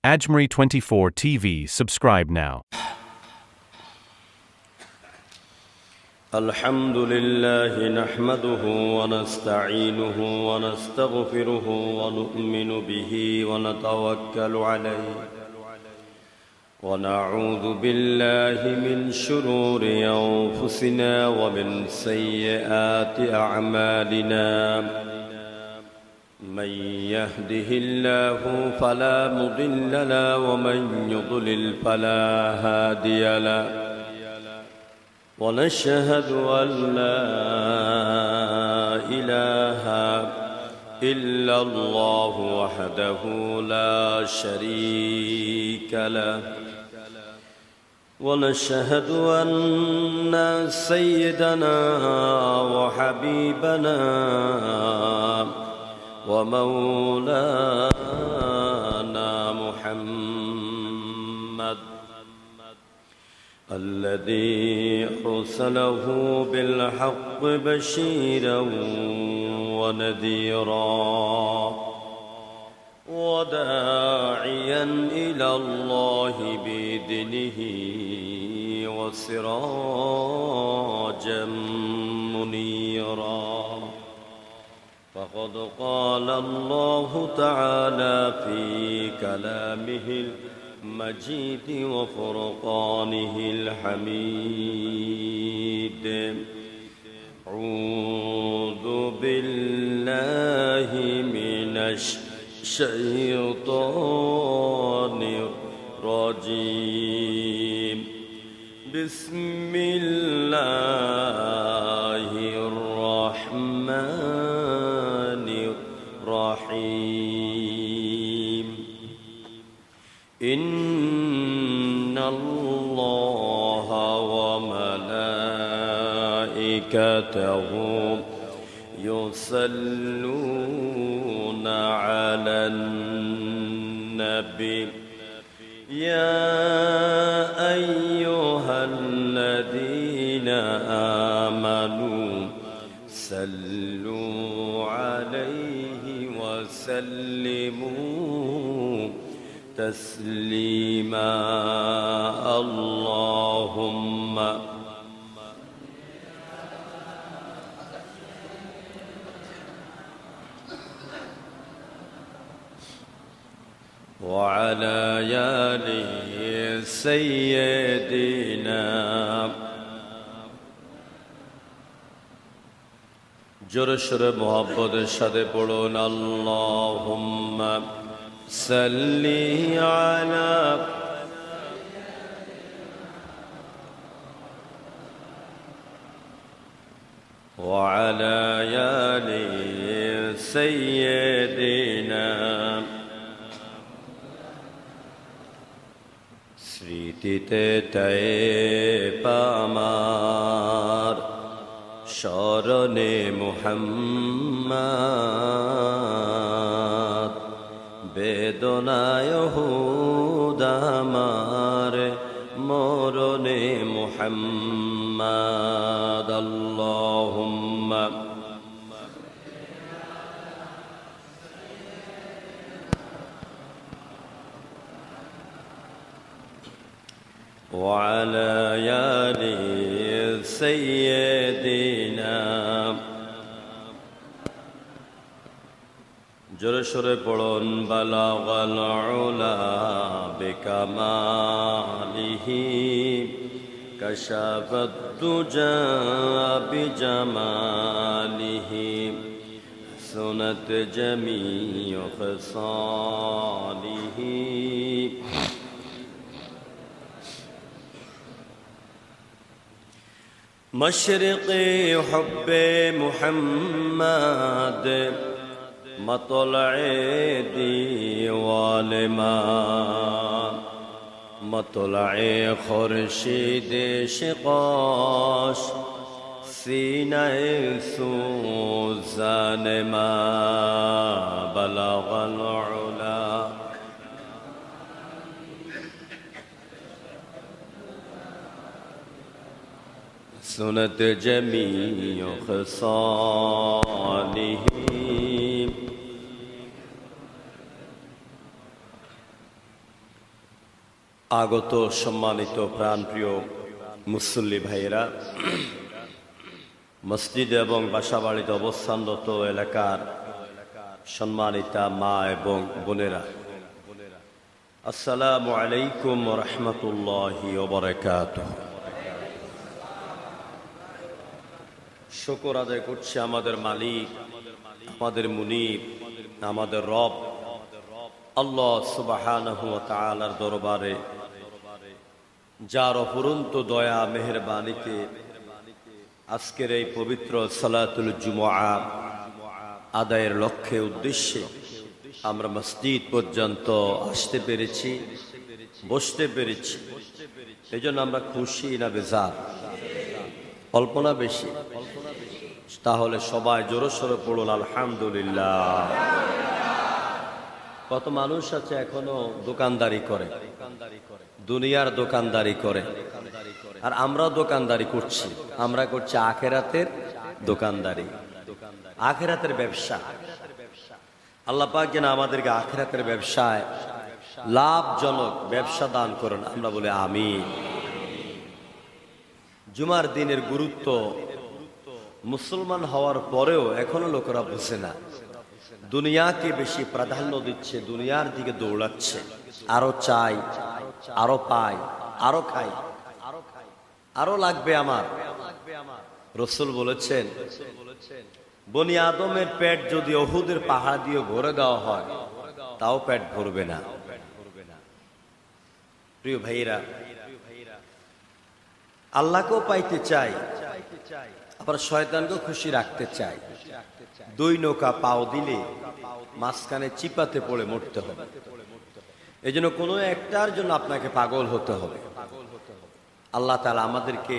Ajmeri 24 TV. Subscribe now. الحمد لله نحمده ونستعينه ونستغفره ونؤمن به ونتوكل عليه ونعوذ بالله من شرور أنفسنا ومن سيئات أعمالنا من يهده الله فلا مضل له ومن يضلل فلا هادي له ونشهد أن لا إله إلا الله وحده لا شريك له ونشهد أن سيدنا وحبيبنا ومولانا محمد الذي أرسله بالحق بشيرا ونذيرا وداعيا إلى الله بإذنه وسراجا منيرا فقد قال الله تعالى في كلامه المجيد وفرقانه الحميد أعوذ بالله من الشيطان الرجيم بسم الله الرحمن الرحيم إن الله وملائكته يصلون على النبي يا أيها الذين آمنوا صلوا عليه وسلموا تسليما اللهم وعلى آل سيدنا জোরে মোহাব্বতের সাথে পড়ুন আল্লাহুম্মা সাল্লি আলা وعلى آل سيدنا স্মৃতিতে আমার স্মরণে মুহাম্মদ বেদনায় হুদ আমার মরণে মুহাম্মদ আল্লাহুম্মা وعلى آل سيدنا জোরে সোরে পড়ুন বালাগাল উলা বিকামালিহি কাশাফাত দুজা বিজামালিহি সুনত জামিউ খিসালিহি مشرقي حب محمد مطلع ديوان ما مطلع خورشید شقاش سینه سوزان ما بلغ العلا سنت جميع خصاله আগত সম্মানিত প্রাণপ্রিয় মুসল্লি ভাইয়েরা, মসজিদ এবং বাসাবাড়িতে অবস্থানরত এলাকার সম্মানিতা মা এবং বোনেরা, আসসালামু আলাইকুম ওয়া রাহমাতুল্লাহি ওয়া বারাকাতুহু। শুকর আদায় করছি আমাদের মালিক, আমাদের মুনিব, আমাদের রব আল্লাহ সুবহানাহু ওয়া তাআলার দরবারে, যার অফুরন্ত দয়া মেহেরবানিতে আজকের এই পবিত্র সালাতুল জুমআ আদায়ের লক্ষ্যে উদ্দেশ্যে আমরা মসজিদ পর্যন্ত আসতে পেরেছি, বসতে পেরেছি। এই জন্য আমরা খুশি না বেজার? অল্প না বেশি? তাহলে সবাই জোরে সোরে পড়ুন আলহামদুলিল্লাহ। কত মানুষ আছে এখনো দোকানদারি করে, দুনিয়ার দোকানদারি করে, আর আমরা দোকানদারি করছি। আমরা করছি আখিরাতের দোকানদারি, আখিরাতের ব্যবসা। আল্লাহ পাক যেন আমাদেরকে আখিরাতের ব্যবসায় লাভজনক ব্যবসা দান করেন, আমরা বলি আমিন। জুমার দিনের গুরুত্ব মুসলমান হওয়ার পরেও এখনো লোকেরা বুঝে না। দুনিয়াকে বেশি প্রাধান্য দিচ্ছে, দুনিয়ার দিকে দৌড়াচ্ছে, আরো চাই, আরো পাই, আরো খাই, আরো লাগবে আমার। রাসূল বলেছেন, বনি আদমের পেট যদি উহুদের পাহাড় দিয়ে ভরে দেওয়া হয় তাও পেট ভরবে না। প্রিয় ভাইরা, আল্লাহকেও পাইতে চাই, আবার শয়তানকেও খুশি রাখতে চাই। দুই নৌকা পাও দিলে মাঝখানে চিপাতে পড়ে মরতে হবে। এই জন্য কোনো একটার জন্য আপনাকে পাগল হতে হবে। আল্লাহ তাআলা আমাদেরকে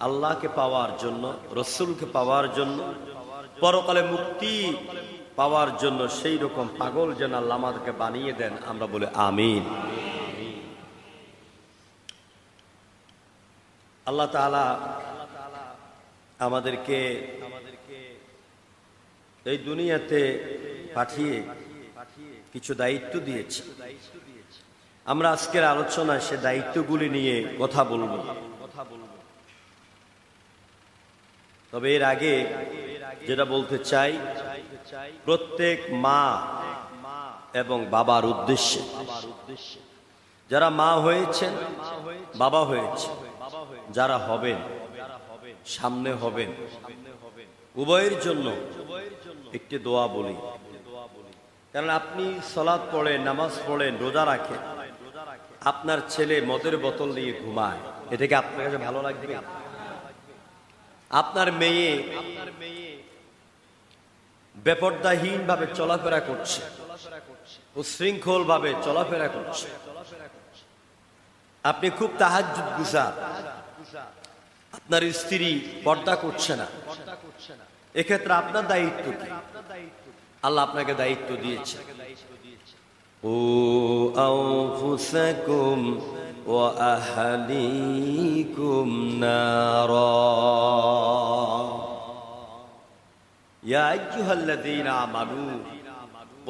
আল্লাহকে পাওয়ার জন্য, রাসূলকে পাওয়ার জন্য, পরকালে মুক্তি পাওয়ার জন্য সেই রকম পাগল যেন আল্লাহ আমাদেরকে বানিয়ে দেন, আমরা বলি আমিন। আল্লাহ তাআলা আমাদেরকে এই দুনিয়াতে পাঠিয়ে কিছু দায়িত্ব দিয়েছে। আমরা আজকের আলোচনায় সে দায়িত্বগুলি নিয়ে কথা বলবো। তবে এর আগে যেটা বলতে চাই, প্রত্যেক মা এবং বাবার উদ্দেশ্যে, যারা মা হয়েছেন, বাবা হয়েছে, যারা হবেন, সামনে হবেন, উভয়ের জন্য একটি দোয়া বলি। কারণ আপনি সালাত পড়েন, নামাজ পড়েন, রোজা রাখেন, আপনার ছেলে মদের বোতল নিয়ে ঘুমায়, এটা কি আপনার কাছে ভালো লাগবে? আপনার মেয়ে বেপরদাহীন ভাবে চলাফেরা করছে, উশৃঙ্খল ভাবে চলাফেরা করছে, আপনি খুব তাহাজ্জুদ গুজার, আপনার স্ত্রী পর্দা করছে না, এক্ষেত্রে আপনার দায়িত্ব কি? আল্লাহ আপনাকে দায়িত্ব দিয়েছে, ও আনফুসাকুম ওয়া আহলিকুম নারা, ইয়া আইয়ুহাল্লাযীনা আমানু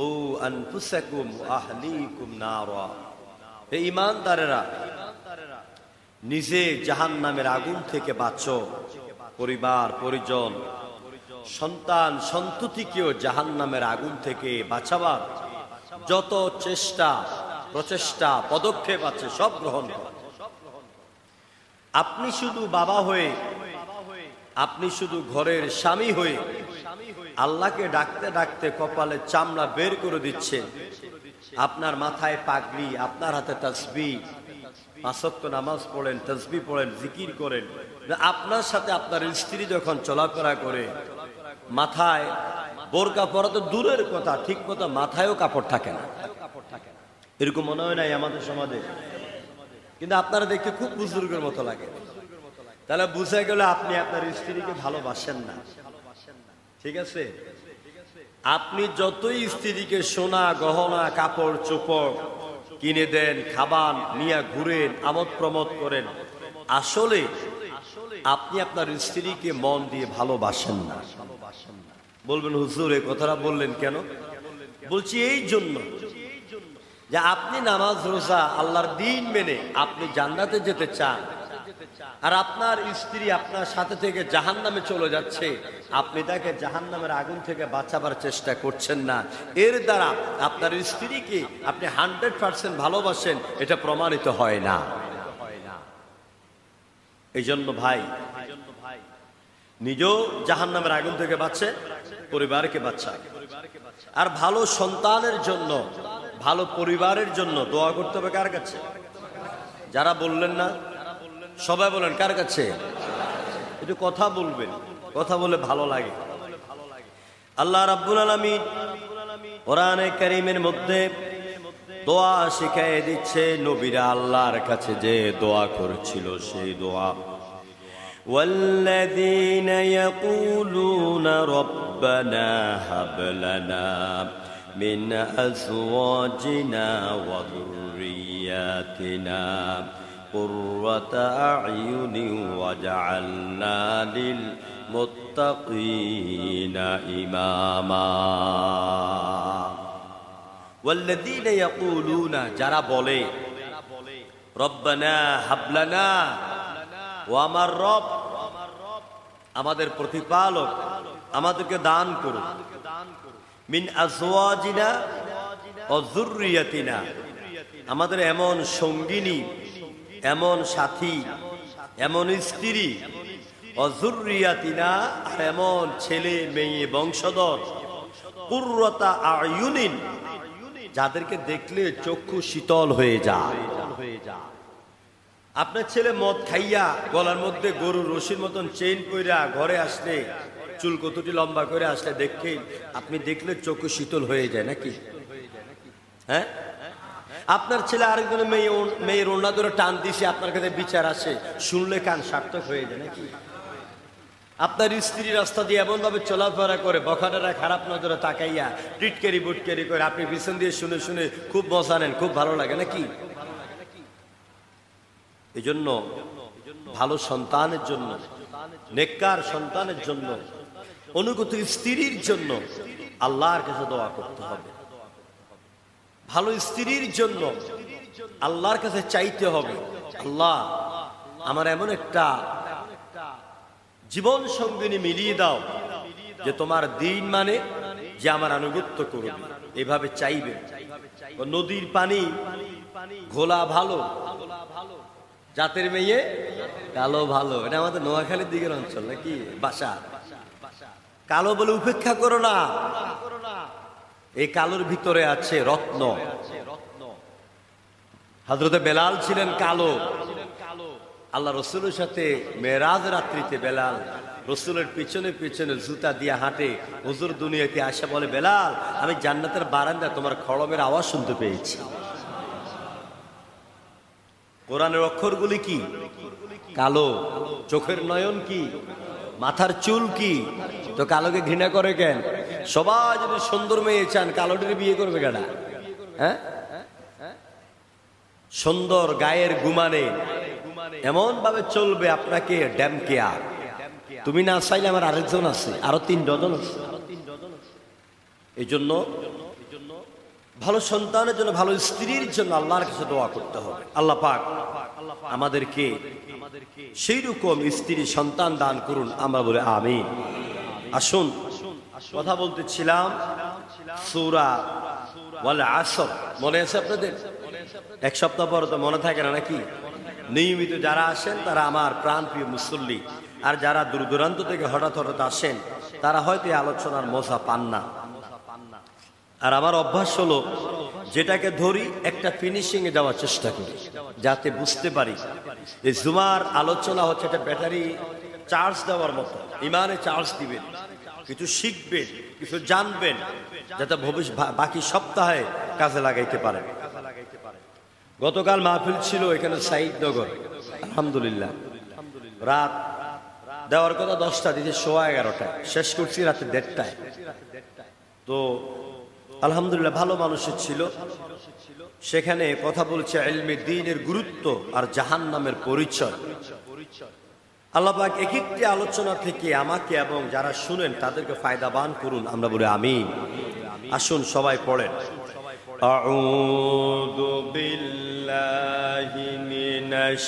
ও আনফুসাকুম ওয়া আহলিকুম নারা। হে ঈমানদারেরা, নিজে জাহান্নামের আগুন থেকে বাঁচো, পরিবার পরিজন, সন্তান সন্ততিকেও জাহান্নামের আগুন থেকে বাঁচাবার যত চেষ্টা, প্রচেষ্টা, পদক্ষেপ আছে সব গ্রহণ করো। আপনি শুধু বাবা হয়ে, আপনি শুধু ঘরের স্বামী হয়ে আল্লাহকে ডাকতে ডাকতে কপালে চামড়া বের করে দিচ্ছেন, আপনার মাথায় পাগড়ি, আপনার হাতে তাসবিহ, পাঁচ ওয়াক্ত নামাজ পড়েন, তাসবিহ পড়েন, জিকির করেন, আপনার সাথে আপনার স্ত্রী যখন চলাফেরা করে মাথায় বোরকা পরা তো দূরের কথা, ঠিক মতো মাথায়ও কাপড় থাকে না, এরকম মনে হয় নাই আমাদের সমাজে? কিন্তু আপনারা দেখতে খুব বুজুর্গের মতো লাগে। তাহলে বুঝে গেল আপনি আপনার স্ত্রীকে ভালোবাসেন না। ঠিক আছে, আপনি যতই স্ত্রীকে সোনা গহনা কাপড় চোপড় কিনে দেন, খাবার নিয়ে ঘুরেন, আমোদ প্রমোদ করেন, আসলে আপনি আপনার স্ত্রীকে মন দিয়ে ভালোবাসেন না। বলবেন হুজুর এই কথাটা বললেন কেন? বলছি এই জন্য যে আপনি নামাজ রোজা আল্লাহর দিন মেনে আপনি জান্নাতে যেতে চান, আর আপনার স্ত্রী আপনার সাথে থেকে জাহান্নামে চলে যাচ্ছে, আপনি তাকে জাহান্নামের আগুন থেকে বাঁচাবার চেষ্টা করছেন না, এর দ্বারা আপনার স্ত্রীকে আপনি 100% ভালোবাসেন, এটা প্রমাণিত হয় না। এই জন্য ভাই নিজেও জাহান্নামের আগুন থেকে বাঁচে, পরিবারকে বাঁচায়। আর ভালো সন্তানের জন্য, ভালো পরিবারের জন্য দোয়া করতে হবে কার কাছে? যারা বললেন না সবাই বলেন কার কাছে? একটু কথা বলবেন, কথা বলে ভালো লাগে। আল্লাহ রাব্বুল আলামিন কোরআনে কারীমের মধ্যে দোয়া শিখিয়ে দিচ্ছে, নবীরা আল্লাহর কাছে যে দোয়া করেছিল সেই দোয়া। والذين يقولون ربنا هب لنا من أزواجنا وذرياتنا قرة أعين واجعلنا للمتقين إماما والذين يقولون যারা বলে রব্বানা হাবলানা, ও আমার রব, আমাদের প্রতিপালক আমাদেরকে দান করুন, মিন আজওয়াজিনা ও যুররিয়াতিনা, আমাদের এমন সঙ্গিনী, এমন সাথী, এমন স্ত্রী, ও যুররিয়াতিনা, এমন ছেলে মেয়ে বংশধর, কুররাতা আয়ুনিন, যাদেরকে দেখলে চক্ষু শীতল হয়ে যায়। আপনার ছেলে মদ খাইয়া গলার মধ্যে গরুর রশির মতন চেইন কইরা ঘরে আসলে, চুল কতটি লম্বা করে আসলে দেখে আপনি দেখলে চক্ষু শীতল হয়ে যায় নাকি? হ্যাঁ, আপনার ছেলে আরেকজনের মেয়ের ওড়না ধরে টান দিছে, আপনার কাছে বিচার আসে, শুনলে কান সার্থক হয়ে যায় নাকি? আপনার স্ত্রী রাস্তা দিয়ে এমন ভাবে চলাফেরা করে, বখাটেরা খারাপ নজরে তাকাইয়া টিটকেরি বুটকেরি করে, আপনি পিছন দিয়ে শুনে শুনে খুব মজা নেন, খুব ভালো লাগে নাকি? এই জন্য ভালো সন্তানের জন্য, নেককার সন্তানের জন্য, অনুগত স্ত্রীর জন্য আল্লাহর কাছে দোয়া করতে হবে। ভালো স্ত্রীর জন্য আল্লাহর কাছে চাইতে হবে, আল্লাহ আমার এমন একটা জীবন সঙ্গিনী মিলিয়ে দাও যে তোমার দিন মানে যে আমার আনুগত্য করবে, এভাবে চাইবে। নদীর পানি ঘোলা ভালো, জাতের মেয়ে কালো ভালো, এটা আমাদের নোয়াখালীর দিকের অঞ্চল নাকি বাসা। কালো বলে উপেক্ষা করো না, এই কালোর ভিতরে আছে রত্ন। হযরতে বেলাল ছিলেন কালো। আল্লাহ রসুলের সাথে মেরাজ রাত্রিতে বেলাল রসুলের পিছনে পিছনে জুতা দিয়ে হাঁটে, হুজুর দুনিয়াতে আসা বলে, বেলাল আমি জান্নাতের বারান্দায় তোমার খড়মের আওয়াজ শুনতে পেয়েছি। কোরআনের অক্ষরগুলি কি? কালো। চোখের নয়ন কি? মাথার চুল কি? তো কালোকে ঘৃণা করে কেন? সবাই যদি সুন্দর মেয়ে চান, কালোটির বিয়ে করবে কেন? হ্যাঁ, সুন্দর গায়ের গুমানে এমন ভাবে চলবে আপনাকে ড্যাম কেয়ার। তুমি না চাইলে আমার আরেকজন আছে, আরো 3 ডজন আছে। এই জন্য ভালো সন্তানের জন্য, ভালো স্ত্রীর জন্য আল্লাহর কাছে দোয়া করতে হবে। আল্লাহ পাক আমাদেরকে সেই রকম স্ত্রী সন্তান দান করুন, আমরা বলে আমিন। আসুন, কথা বলতেছিলাম সূরা ওয়াল আসর, মনে আছে আপনাদের? 1 সপ্তাহ পর তো মনে থাকে না নাকি? নিয়মিত যারা আসেন তারা আমার প্রাণপ্রিয় মুসল্লি, আর যারা দূর দূরান্ত থেকে হঠাৎ হঠাৎ আসেন তারা হয়তো এই আলোচনার মজা পান না। আর আমার অভ্যাস হলো, যেটাকে ধরি একটা ফিনিশিং এ যাওয়ার চেষ্টা করি, যাতে বুঝতে পারি এই জুমার আলোচনা হচ্ছে একটা ব্যাটারি চার্জ দেওয়ার মতো। ইমানে চার্জ দিবেন, কিছু শিখবেন, কিছু জানবেন, যাতে বাকি সপ্তাহে কাজে লাগাইতে পারেন। গতকাল মাহফিল ছিল এখানে সাইদনগর, আলহামদুলিল্লাহ। রাত দেওয়ার কথা 10টা, দিতে 11:15, শেষ করছি রাতে 1:30টায়। তো আলহামদুলিল্লাহ ভালো মানুষের ছিল। সেখানে কথা বলছে ইলমে দ্বীনের গুরুত্ব আর জাহান্নামের পরিচয়। আল্লাহ পাক এক একটি আলোচনা থেকে আমাকে এবং যারা শুনেন তাদেরকে ফায়দাবান করুন, আমরা বলি আমিন। আসুন সবাই পড়েন, আউযু বিল্লাহি মিনাশ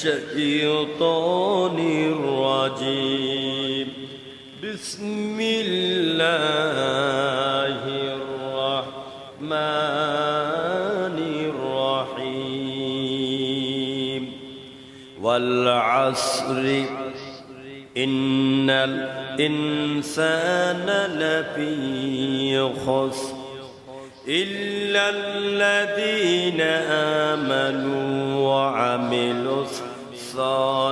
শাইতানির রাজীম বিসমিল্লাহির রাহমানির রহিম ওয়াল আসরি ইন্নাল ইনসানা লাফী খুসর إلا الذين آمنوا وعملوا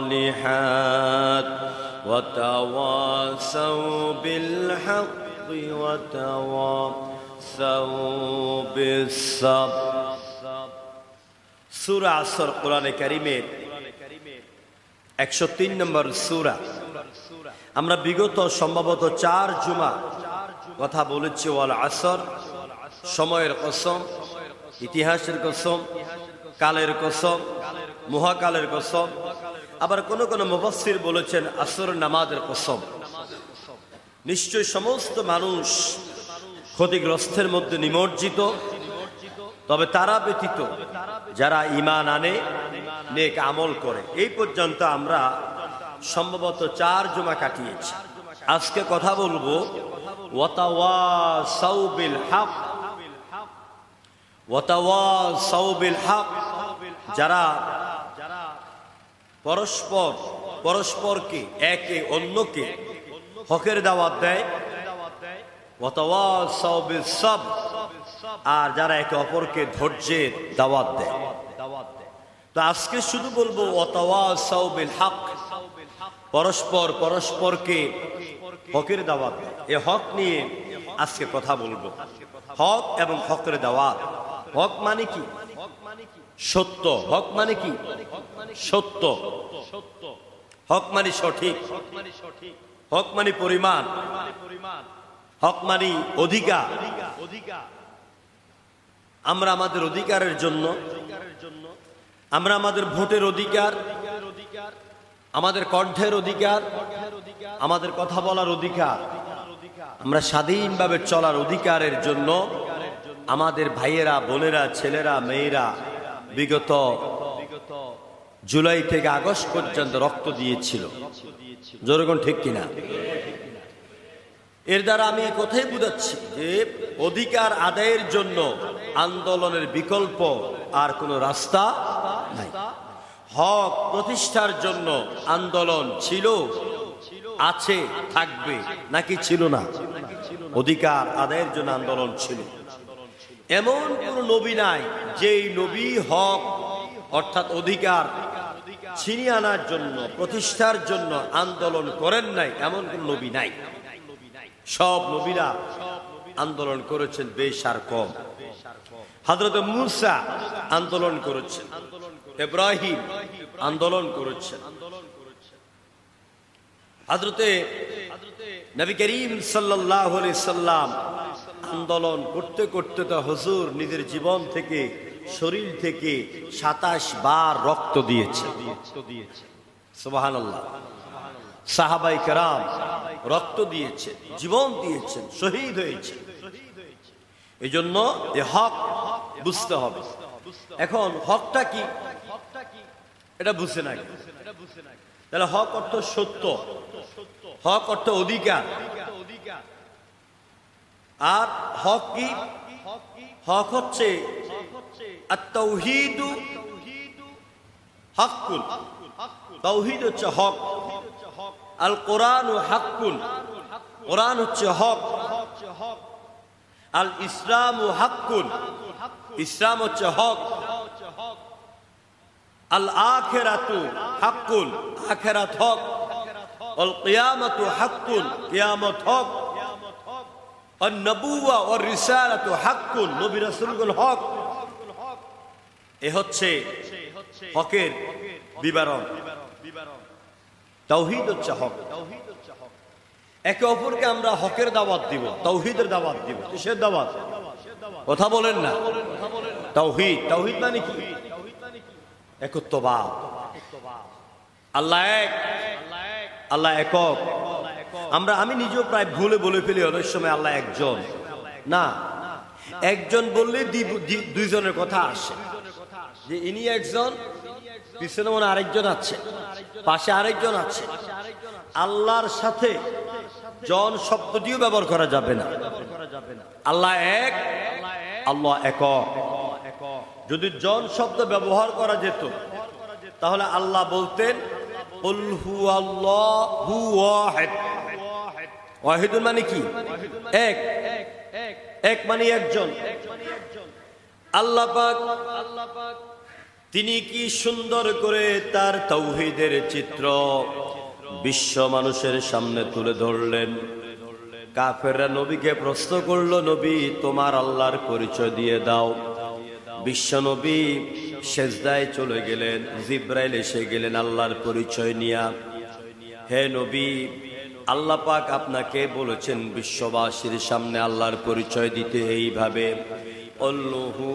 الصالحات وتواصوا بالحق وتواصوا بالصبر সূরা আসর কোরআনে কারীমের 103 নম্বর সূরা। আমরা বিগত সম্ভবত 4 জুমা কথা বলেছি ওয়াল আসর, সময়ের কসম, ইতিহাসের কসম, কালের কসম, মহাকালের কসম। আবার কোন কোন মুফাসসির বলেছেন আসর নামাজের কসম। নিশ্চয় সমস্ত মানুষ ক্ষতিগ্রস্তের মধ্যে নিমজ্জিত, তবে তারা ব্যতীত যারা ঈমান আনে, নেক আমল করে। এই পর্যন্ত আমরা সম্ভবত 4 জুমা কাটিয়েছি। আজকে কথা বলবো ওয়াতাওয়াসাউ বিল হক, ওয়াতাওয়াসাউ বিল হক, যারা পরস্পরকে একে অন্যকে হকের দাওয়াত দেয়, ওয়াতাওয়াসাউ বিস সাবর, আর যারা একে অপরকে ধৈর্যের দাওয়াত দেয়। তো আজকে শুধু বলবো ওয়াতাওয়াসাউ বিল হক, পরস্পরকে হকের দাওয়াত দেয়। এই হক নিয়ে আজকে কথা বলবো। হক এবং হকের দাওয়াত। হক মানে কি? সত্য। হক মানে কি? সত্য। হক মানে সঠিক। হক মানে পরিমাণ। হক মানে অধিকার। আমরা আমাদের অধিকারের জন্য, আমরা আমাদের ভোটের অধিকার, আমাদের কণ্ঠের অধিকার, আমাদের কথা বলার অধিকার, আমরা স্বাধীনভাবে চলার অধিকারের জন্য আমাদের ভাইয়েরা, বোনেরা, ছেলেরা, মেয়েরা বিগত জুলাই থেকে আগস্ট পর্যন্ত রক্ত দিয়েছিল। জোরগণ ঠিক কিনা? এর দ্বারা আমি এই কথাই বুঝাচ্ছি যে অধিকার আদায়ের জন্য আন্দোলনের বিকল্প আর কোনো রাস্তা নাই। হক প্রতিষ্ঠার জন্য আন্দোলন ছিল, আছে, থাকবে, নাকি ছিল না? অধিকার আদায়ের জন্য আন্দোলন ছিল। এমন কোন নবী নাই যেই নবী হক অর্থাৎ অধিকার ছিনিয়ে আনার জন্য, প্রতিষ্ঠার জন্য আন্দোলন করেন নাই, এমন কোন নবী নাই। সব নবীরা আন্দোলন করেছেন, বেশ আর কম। হযরত মূসা আন্দোলন করেছেন, ইব্রাহিম আন্দোলন করেছেন, হযরতে নবী করিম সাল্লাল্লাহু আলাইহি সাল্লাম আন্দোলন করতে করতে তো হুজুর নিজের জীবন থেকে, শরীর থেকে 27 বার রক্ত দিয়েছে। সুবহানাল্লাহ। সাহাবায়ে কেরাম রক্ত দিয়েছে, জীবন দিয়েছেন, শহীদ হয়েছে। এই জন্য এই হক বুঝতে হবে। এখন হকটা কি এটা বুঝে না, তাহলে হক অর্থ সত্য, হক অর্থ অধিকার। আর হক কি? হক হচ্ছে আত-তাওহীদু হাক্কুন। তাওহীদ হচ্ছে হক। আল কোরআনু হাক্কুন, কোরআন হচ্ছে হক। আল ইসলামু হাক্কুন, ইসলাম হচ্ছে হক। আল আখিরাতু হাক্কুন, আখিরাত হক। আল কিয়ামাতু হাক্কুন, কিয়ামত হক। আন নবুওয়া ওয়ার রিসালাতু হাক্কুন, নবী রাসূলগণ হক। এ হচ্ছে হকের বিবরণ। তাওহীদ হচ্ছে হক। একে অপরকে আমরা হকের দাওয়াত দিব, তাওহীদের দাওয়াত দিব। কিসের দাওয়াত? কথা বলেন না। তাওহীদ। তাওহীদ মানে কি? একত্ববাদ। আল্লাহ এক, আল্লাহ একক। আমি নিজেও প্রায় ভুলে বলে ফেলি অনেক সময় আল্লাহ একজন। না, একজন বললে দুইজনের কথা আসে, যে ইনি একজন, পিছনে মনে আরেকজন আছে, পাশে আরেকজন আছে। আল্লাহর সাথে জন শব্দটিও ব্যবহার করা যাবে না। আল্লাহ এক, আল্লাহ একক। যদি জন শব্দ ব্যবহার করা যেত তাহলে আল্লাহ বলতেন কুল হুয়াল্লাহু ওয়াহিদ। ওয়াহিদুন মানে কি? এক। এক মানে একজন। আল্লাহ পাক তিনি কি সুন্দর করে তার তাওহীদের চিত্র বিশ্ব মানুষের সামনে তুলে ধরলেন। কাফেররা নবীকে প্রশ্ন করলো, নবী তোমার আল্লাহর পরিচয় দিয়ে দাও। বিশ্ব নবী সেজদায় চলে গেলেন, জিব্রাইল এসে গেলেন আল্লাহর পরিচয় নিয়া। হে নবী, আল্লাহ পাক আপনাকে বলেছেন বিশ্ববাসীর সামনে আল্লাহর পরিচয় দিতে এইভাবে, আল্লাহু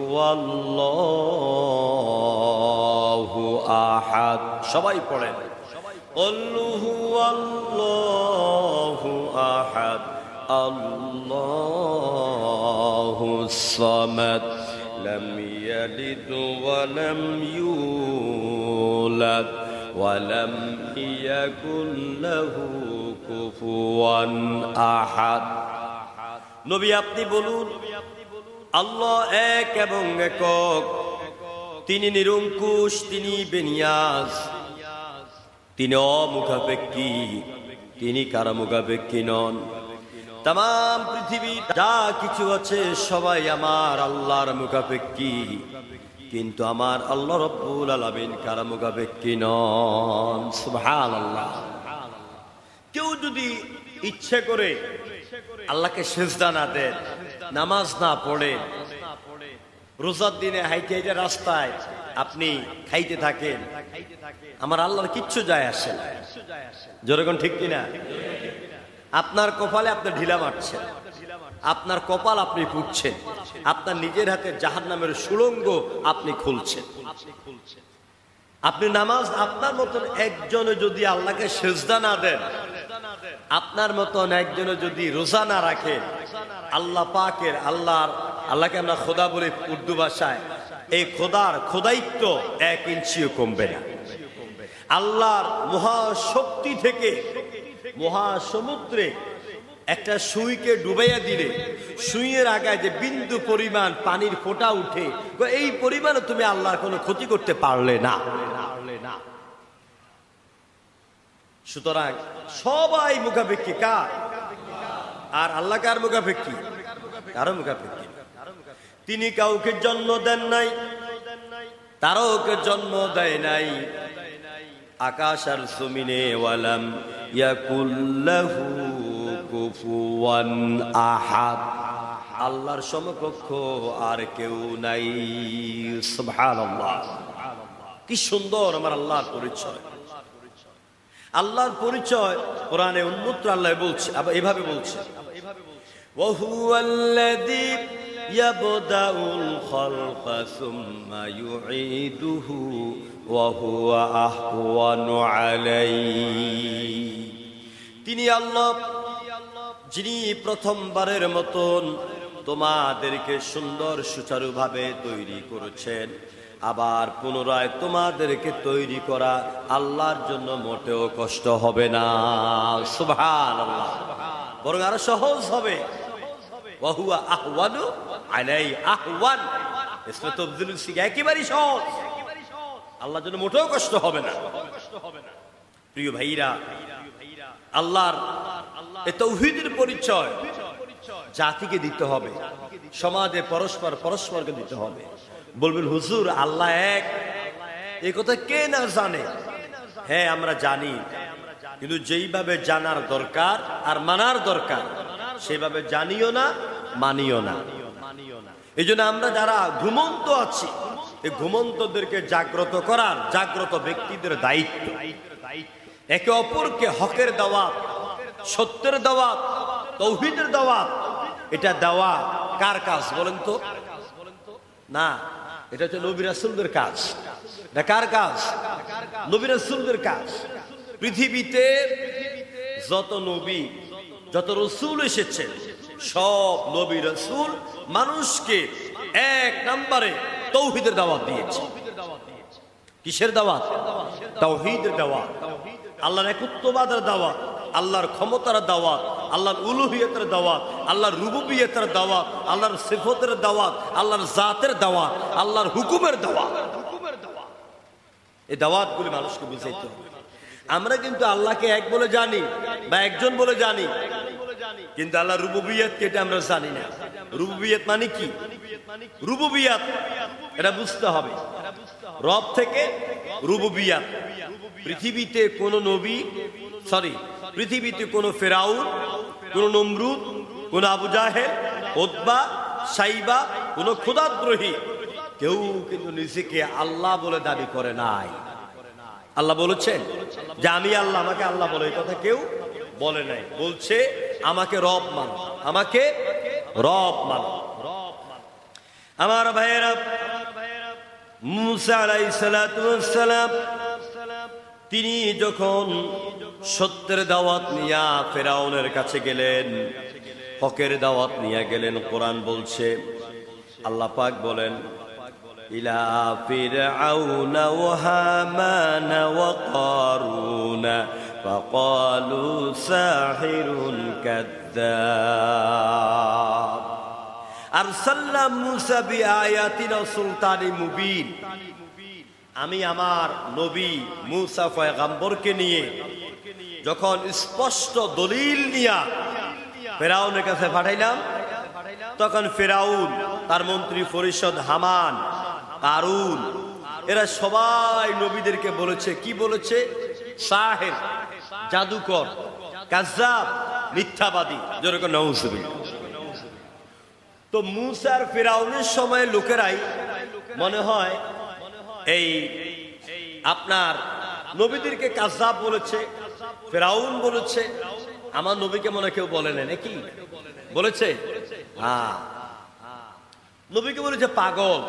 আহাদ। সবাই পড়েন আল্লাহু আহাদ, আল্লাহুস সামাদ, লাম ইয়ালিদ ওয়া লাম ইউলাদ ওয়া লাম ইয়াকুল লাহু কুফুয়ান আহাদ। নবী আপনি বলুন, আল্লাহ এক এবং একক, তিনি নিরঙ্কুশ, তিনি বেনিয়াজ, তিনি অমুখাপেক্ষী, তিনি কারো মুখাপেক্ষী নন। তাম পৃথিবী যা কিছু আছে সবাই আমার আল্লাহর মুখাপেক্ষী, কিন্তু আমার আল্লাহ রব্বুল আলামিন কারো মুখাপেক্ষী নন। সুবহানাল্লাহ। কেউ যদি ইচ্ছে করে আল্লাহকে সেজদা না দেন, নামাজ না পড়ে, রোজার দিনে হাইটে হাইটে রাস্তায় আপনি খাইতে থাকেন, আমার আল্লাহর কিচ্ছু যায় আসে না। যেরকম ঠিক কিনা? আপনার কপালে আপনি ঢিলা মারছেন, আপনার কপাল আপনি পুড়ছেন, আপনার নিজের হাতে জাহান্নামের সুড়ঙ্গ আপনি খুলছেন। আপনি নামাজ, আপনার মতন একজনে যদি আল্লাহকে সেজদা না দেন, আপনার মতন একজনে যদি রোজা না রাখেন, আল্লাহ পাকের আল্লাহকে আমরা খোদা বলি উর্দু ভাষায়, এই খোদার খোদাইত্ব 1 ইঞ্চিও কমবে না। আল্লাহর মহাশক্তি থেকে মহাসমুদ্রে একটা সুইকে ডুবাইয়া দিলে সুইয়ের আগায় যে বিন্দু পরিমাণ পানির ফোঁটা উঠে, এই পরিমাণে তুমি আল্লাহর কোনো ক্ষতি করতে পারলে না। সুতরাং সবাই মুখাপেক্ষী কার? আর আল্লাহ কার মুখাপেক্ষী? কারো মুখাপেক্ষী। তিনি কাউকে জন্ম দেন নাই, তারও কে জন্ম দেয় নাই। আকাশ আর জমিনে ওয়ালাম ইয়াকুল লাহু কুফুয়ান আহাদ, আল্লাহর সমকক্ষ আর কেউ নাই। সুবহানাল্লাহ। কি সুন্দর আমার আল্লাহর পরিচয়। আল্লাহর পরিচয় কোরআনে অন্যত্র আল্লাহ বলছে, আবার এভাবে বলছে, ওয়া হুয়াল্লাযী ইয়াবদাউল খালকা সুম্মা ইউঈদুহু ওয়া হুয়া আহওয়ানু আলাইহি। তিনি আল্লাহ যিনি প্রথমবারের মতন তোমাদেরকে সুন্দর সুচারুভাবে তৈরি করেছেন, আবার পুনরায় তোমাদেরকে তৈরি করা আল্লাহর জন্য মোটেও কষ্ট হবে না। সুবহানাল্লাহ। বরং আরো সহজ হবে। ওয়া হুয়া আহওয়ানু আলাইহি। আহওয়ান ইসমে তাবদীলুল সিগা, একেবারে সহজ। আল্লাহর জন্য মোটেও কষ্ট হবে না। প্রিয় ভাইরা, আল্লাহর এই তাওহীদের পরিচয় জাতিকে দিতে হবে, সমাজে পরস্পরকে দিতে হবে। বলবেন হুজুর আল্লাহ এক, এই কথা কে না জানে? হ্যাঁ আমরা জানি, কিন্তু যেইভাবে জানার দরকার আর মানার দরকার সেভাবে জানিও না, মানিও না। এই জন্য আমরা যারা ঘুমন্ত আছি, এই ঘুমন্তদেরকে জাগ্রত করার জাগ্রত ব্যক্তিদের দায়িত্ব। একে অপরকে হকের দাওয়াত, সত্যের দাওয়াত, তাওহীদের দাওয়াত, এটা দেওয়া কার কাজ বলেন তো? না, এটা হচ্ছে নবী রাসূলদের কাজ। এটা কার কাজ? নবী রাসূলদের কাজ। পৃথিবীতে যত নবী, যত রাসূল এসেছেন, সব নবী রাসূল মানুষকে এক নম্বরে তাওহীদের দাওয়াত দিয়েছে। কিসের দাওয়াত? তাওহীদের দাওয়াত, আল্লাহর একত্ববাদের দাওয়াত, আল্লাহর ক্ষমতার দাওয়াত, আল্লাহর উলুহিয়তের দাওয়াত, আল্লাহর রুবুবিয়তের দাওয়াত, আল্লাহর সিফতের দাওয়াত, আল্লাহর জাতের দাওয়াত, আল্লাহর হুকুমের দাওয়াত। এই দাওয়াতগুলি মানুষকে বুঝাইতে হবে। আমরা কিন্তু আল্লাহকে এক বলে জানি বা একজন বলে জানি, কিন্তু আল্লাহর রুবুবিয়ত এটা আমরা জানি না। রুবুবিয়ত মানে কি? রুবুবিয়ত এটা বুঝতে হবে। রব থেকে রুবুবিয়ত। পৃথিবীতে কোন নবী, পৃথিবীতে কোন ফেরাউন, কোন নমরুদ, কোন আবু জাহেল, উতবা, সাইবা, কোন খোদাদ্রোহী কেউ কিন্তু নিজেকে আল্লাহ বলে দাবি করে নাই। আল্লাহ বলেছেন যে আমি আল্লাহ, আমাকে আল্লাহ বলে, এই কথা কেউ বলে নাই। বলছে আমাকে রব মানো, আমাকে রব মানো। আমার ভাইয়েরা, মুসা আলাইহিস সালাতু ওয়াস সালাম তিনি যখন সত্যের দাওয়াত নিয়ে ফেরাউনের কাছে গেলেন, হকের দাওয়াত নিয়ে গেলেন, কোরআন বলছে, আল্লাহ পাক বলেন, ইলা ফিরআউনা ওয়া হামানা ওয়া কারুনা ফাকালু সাহিরুন কাযযাব আরসালনা মূসা বিআয়াতিনা সুলতানিন মুবিন। আমি আমার নবী মূসা পয়গম্বরকে নিয়ে যখন স্পষ্ট দলিল নিয়ে ফেরাউনের কাছে পাঠাইলাম, তখন ফেরাউন, তার মন্ত্রী পরিষদ, হামান, কারুন, এরা সবাই নবীদেরকে বলেছে, কি বলেছে? সাহের, জাদুকর, কাজ্জাব, মিথ্যাবাদী, যেরকম নাউজুবিল্লাহ। তো মূসা আর ফেরাউনের সময় লোকেরাই মনে হয় এই আপনার নবীদেরকে কাজ্জাব বলেছে, ফেরাউন বলেছে। আমার নবীকে মনে কেউ বলে না নাকি? বলেছে? হ্যাঁ, নবীকে বলেছে পাগল।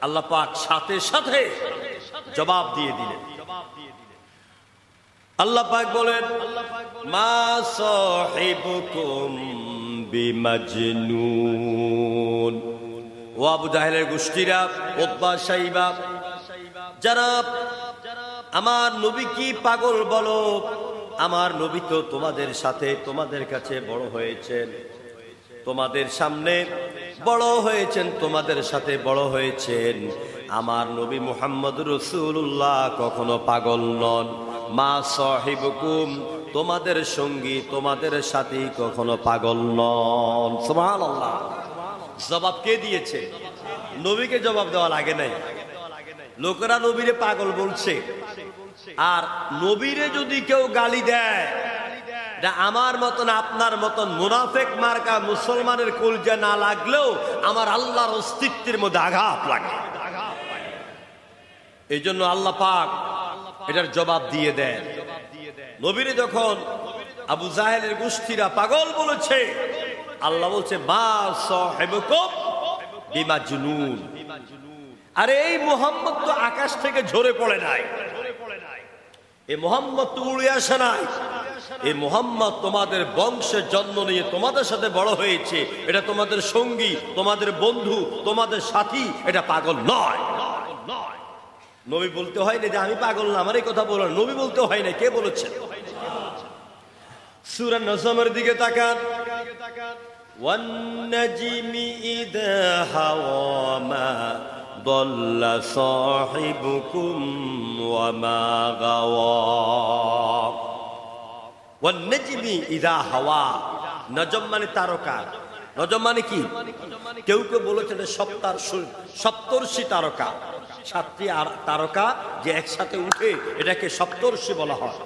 আল্লাহ পাক সাথে সাথে জবাব দিয়ে দিলেন। আল্লাহ পাক বলেন, মা সাহিবুকুম বিমাজনুন। ও আবু জাহেলের গোষ্ঠীরা, উতবা, সাইবা, যারা আমার নবী কি পাগল বলো? আমার নবী তো তোমাদের সাথে, তোমাদের কাছে বড় হয়েছেন, তোমাদের সামনে বড় হয়েছেন, তোমাদের সাথে বড় হয়েছেন। আমার নবী মুহাম্মদ রাসূলুল্লাহ কখনো পাগল নন। মা সাহিবুকুম, তোমাদের সঙ্গী, তোমাদের সাথী কখনো পাগল নন। সুবহানাল্লাহ। জবাব কে দিয়েছে? নবীকে জবাব দেওয়া লাগে নাই। লোকেরা নবীরে পাগল বলছে, আর নবীরে যদি কেউ গালি দেয়, আমার মতন আপনার মতন মুনাফিক মার্কা মুসলমানের কলজা না লাগলেও আমার আল্লাহর অস্তিত্বের মধ্যে আঘাত লাগে। এই জন্য আল্লাহ পাক এটার জবাব দিয়ে দেন। নবীরে যখন আবু জাহেলের গোষ্ঠীরা পাগল বলেছে, আল্লাহ বলছে, মা সাহিবুকুম বিমাজনুন। আরে এই মুহাম্মদ তো আকাশ থেকে ঝরে পড়ে নাই, এই মুহাম্মদ তো উড়ে আসে নাই। এই মুহাম্মদ তোমাদের বংশে জন্ম নিয়ে তোমাদের সাথে বড় হয়েছে। এটা তোমাদের সঙ্গী, তোমাদের বন্ধু, তোমাদের সাথী। এটা পাগল নয়। নবী বলতে হয় না যে আমি পাগল না, আমার এই কথা বলো। নবী বলতে হয় না। কে বলেছেন? সূরা নজমের দিকে তাকান। ওয়ান নাজমি ইযা হাওয়া মা ضل صاحبكم وما غوى والنجم اذا هوى। নজম মানে তারকা। নজম মানে কি? কেউ কেউ বলেছেন সপ্তর্ষি তারকা, সাতটি তারকা যে একসাথে উঠে এটাকে সপ্তর্ষি বলা হয়।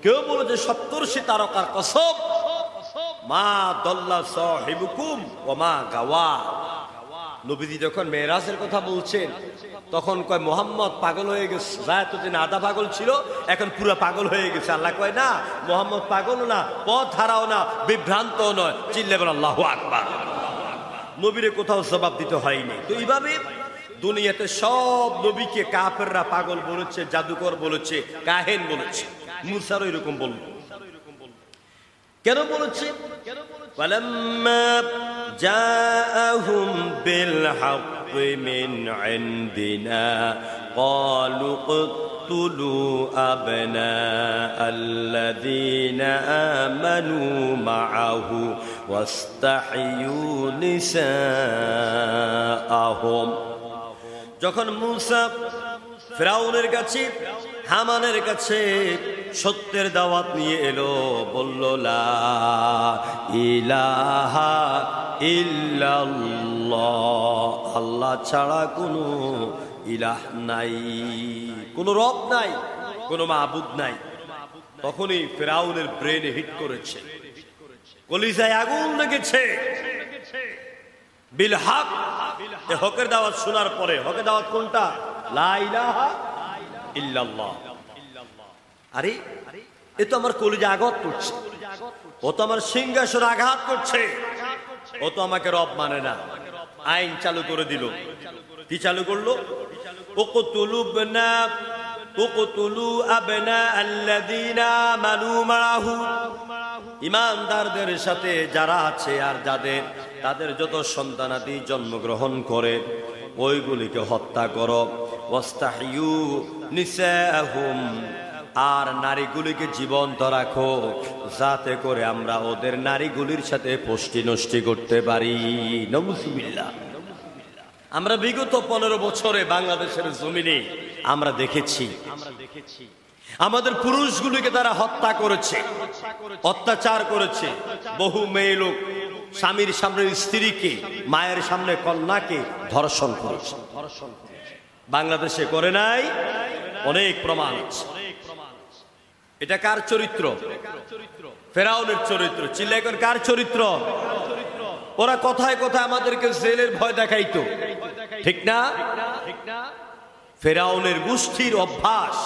কেউ বলেছে সপ্তর্ষি তারকার কসম, মা দল্লা সাহিবুকুম ওয়া মা গাওয়া। নবীজি যখন মেরাজের কথা বলছেন, তখন কয় মুহাম্মদ পাগল হয়ে গেছে। এতদিন আধা পাগল ছিল, এখন পুরো পাগল হয়ে গেছে। আল্লাহ কয় না, মুহাম্মদ পাগল না, পথ হারাও না, বিভ্রান্ত নয়। চিল্লে বলেন আল্লাহু আকবার। নবীরে কোথাও জবাব দিতে হয়নি। তো এইভাবে দুনিয়াতে সব নবীকে কাফেররা পাগল বলেছে, জাদুকর বলেছে, কাহেন বলেছে। মুসারও এরকম বলল। কেন বলেছে? فلما جاءهم بالحق من عندنا قالوا اقتلوا أبناء الذين آمنوا معه واستحيوا نساءهم। যখন মূসা ফিরাউনের কাছে হামানের কাছে সত্যের দাওয়াত নিয়ে এলো, বলল লা ইলাহা ইল্লাল্লাহ, আল্লাহ ছাড়া কোনো ইলাহ নাই, কোনো রব নাই, কোনো মাবুদ নাই। তখনই ফিরাউনের ব্রেনে হিট করেছে, কলিজায় আগুন লেগেছে। বিল হক, এই হকের দাওয়াত শোনার পরে, হকের দাওয়াত কোনটা? লা ইলাহা ইল্লাল্লাহ। আরে এ তো আমার কলিজা আঘাত করছে, ও তো আমার সিংহাসন আঘাত করছে, ও তো আমাকে রব মানে না। আইন চালু করে দিল। কি চালু করলো? উকতুলু আবনা আল্লাযীনা আমানু মাআহু, ঈমানদারদের সাথে যারা আছে আর তাদের যত সন্তানাদি জন্মগ্রহণ করে ওইগুলিকে হত্যা করো। ওয়াস্তাহিয়ু নিসাহুম, আর নারীগুলিকে জীবন্ত রাখো, যাতে করে আমরা ওদের নারীগুলির সাথে পুষ্টি নষ্টি করতে পারি। নাউযুবিল্লাহ। আমরা বিগত 15 বছরে বাংলাদেশের জমিনে আমরা দেখেছি আমাদের পুরুষগুলিকে তারা হত্যা করেছে, অত্যাচার করেছে। বহু মেয়ে লোক স্বামীর সামনে স্ত্রীকে, মায়ের সামনে কন্যাকে ধর্ষণ করেছে। বাংলাদেশে করে নাই, অনেক প্রমাণ আছে। এটা কার চরিত্র? ফেরাউনের চরিত্র। চিল্লাই করে কার চরিত্র? ওরা কথায় কথায় আমাদেরকে জেলের ভয় দেখাইতো, ঠিক না? ফেরাউনের গোষ্ঠীর অভ্যাস,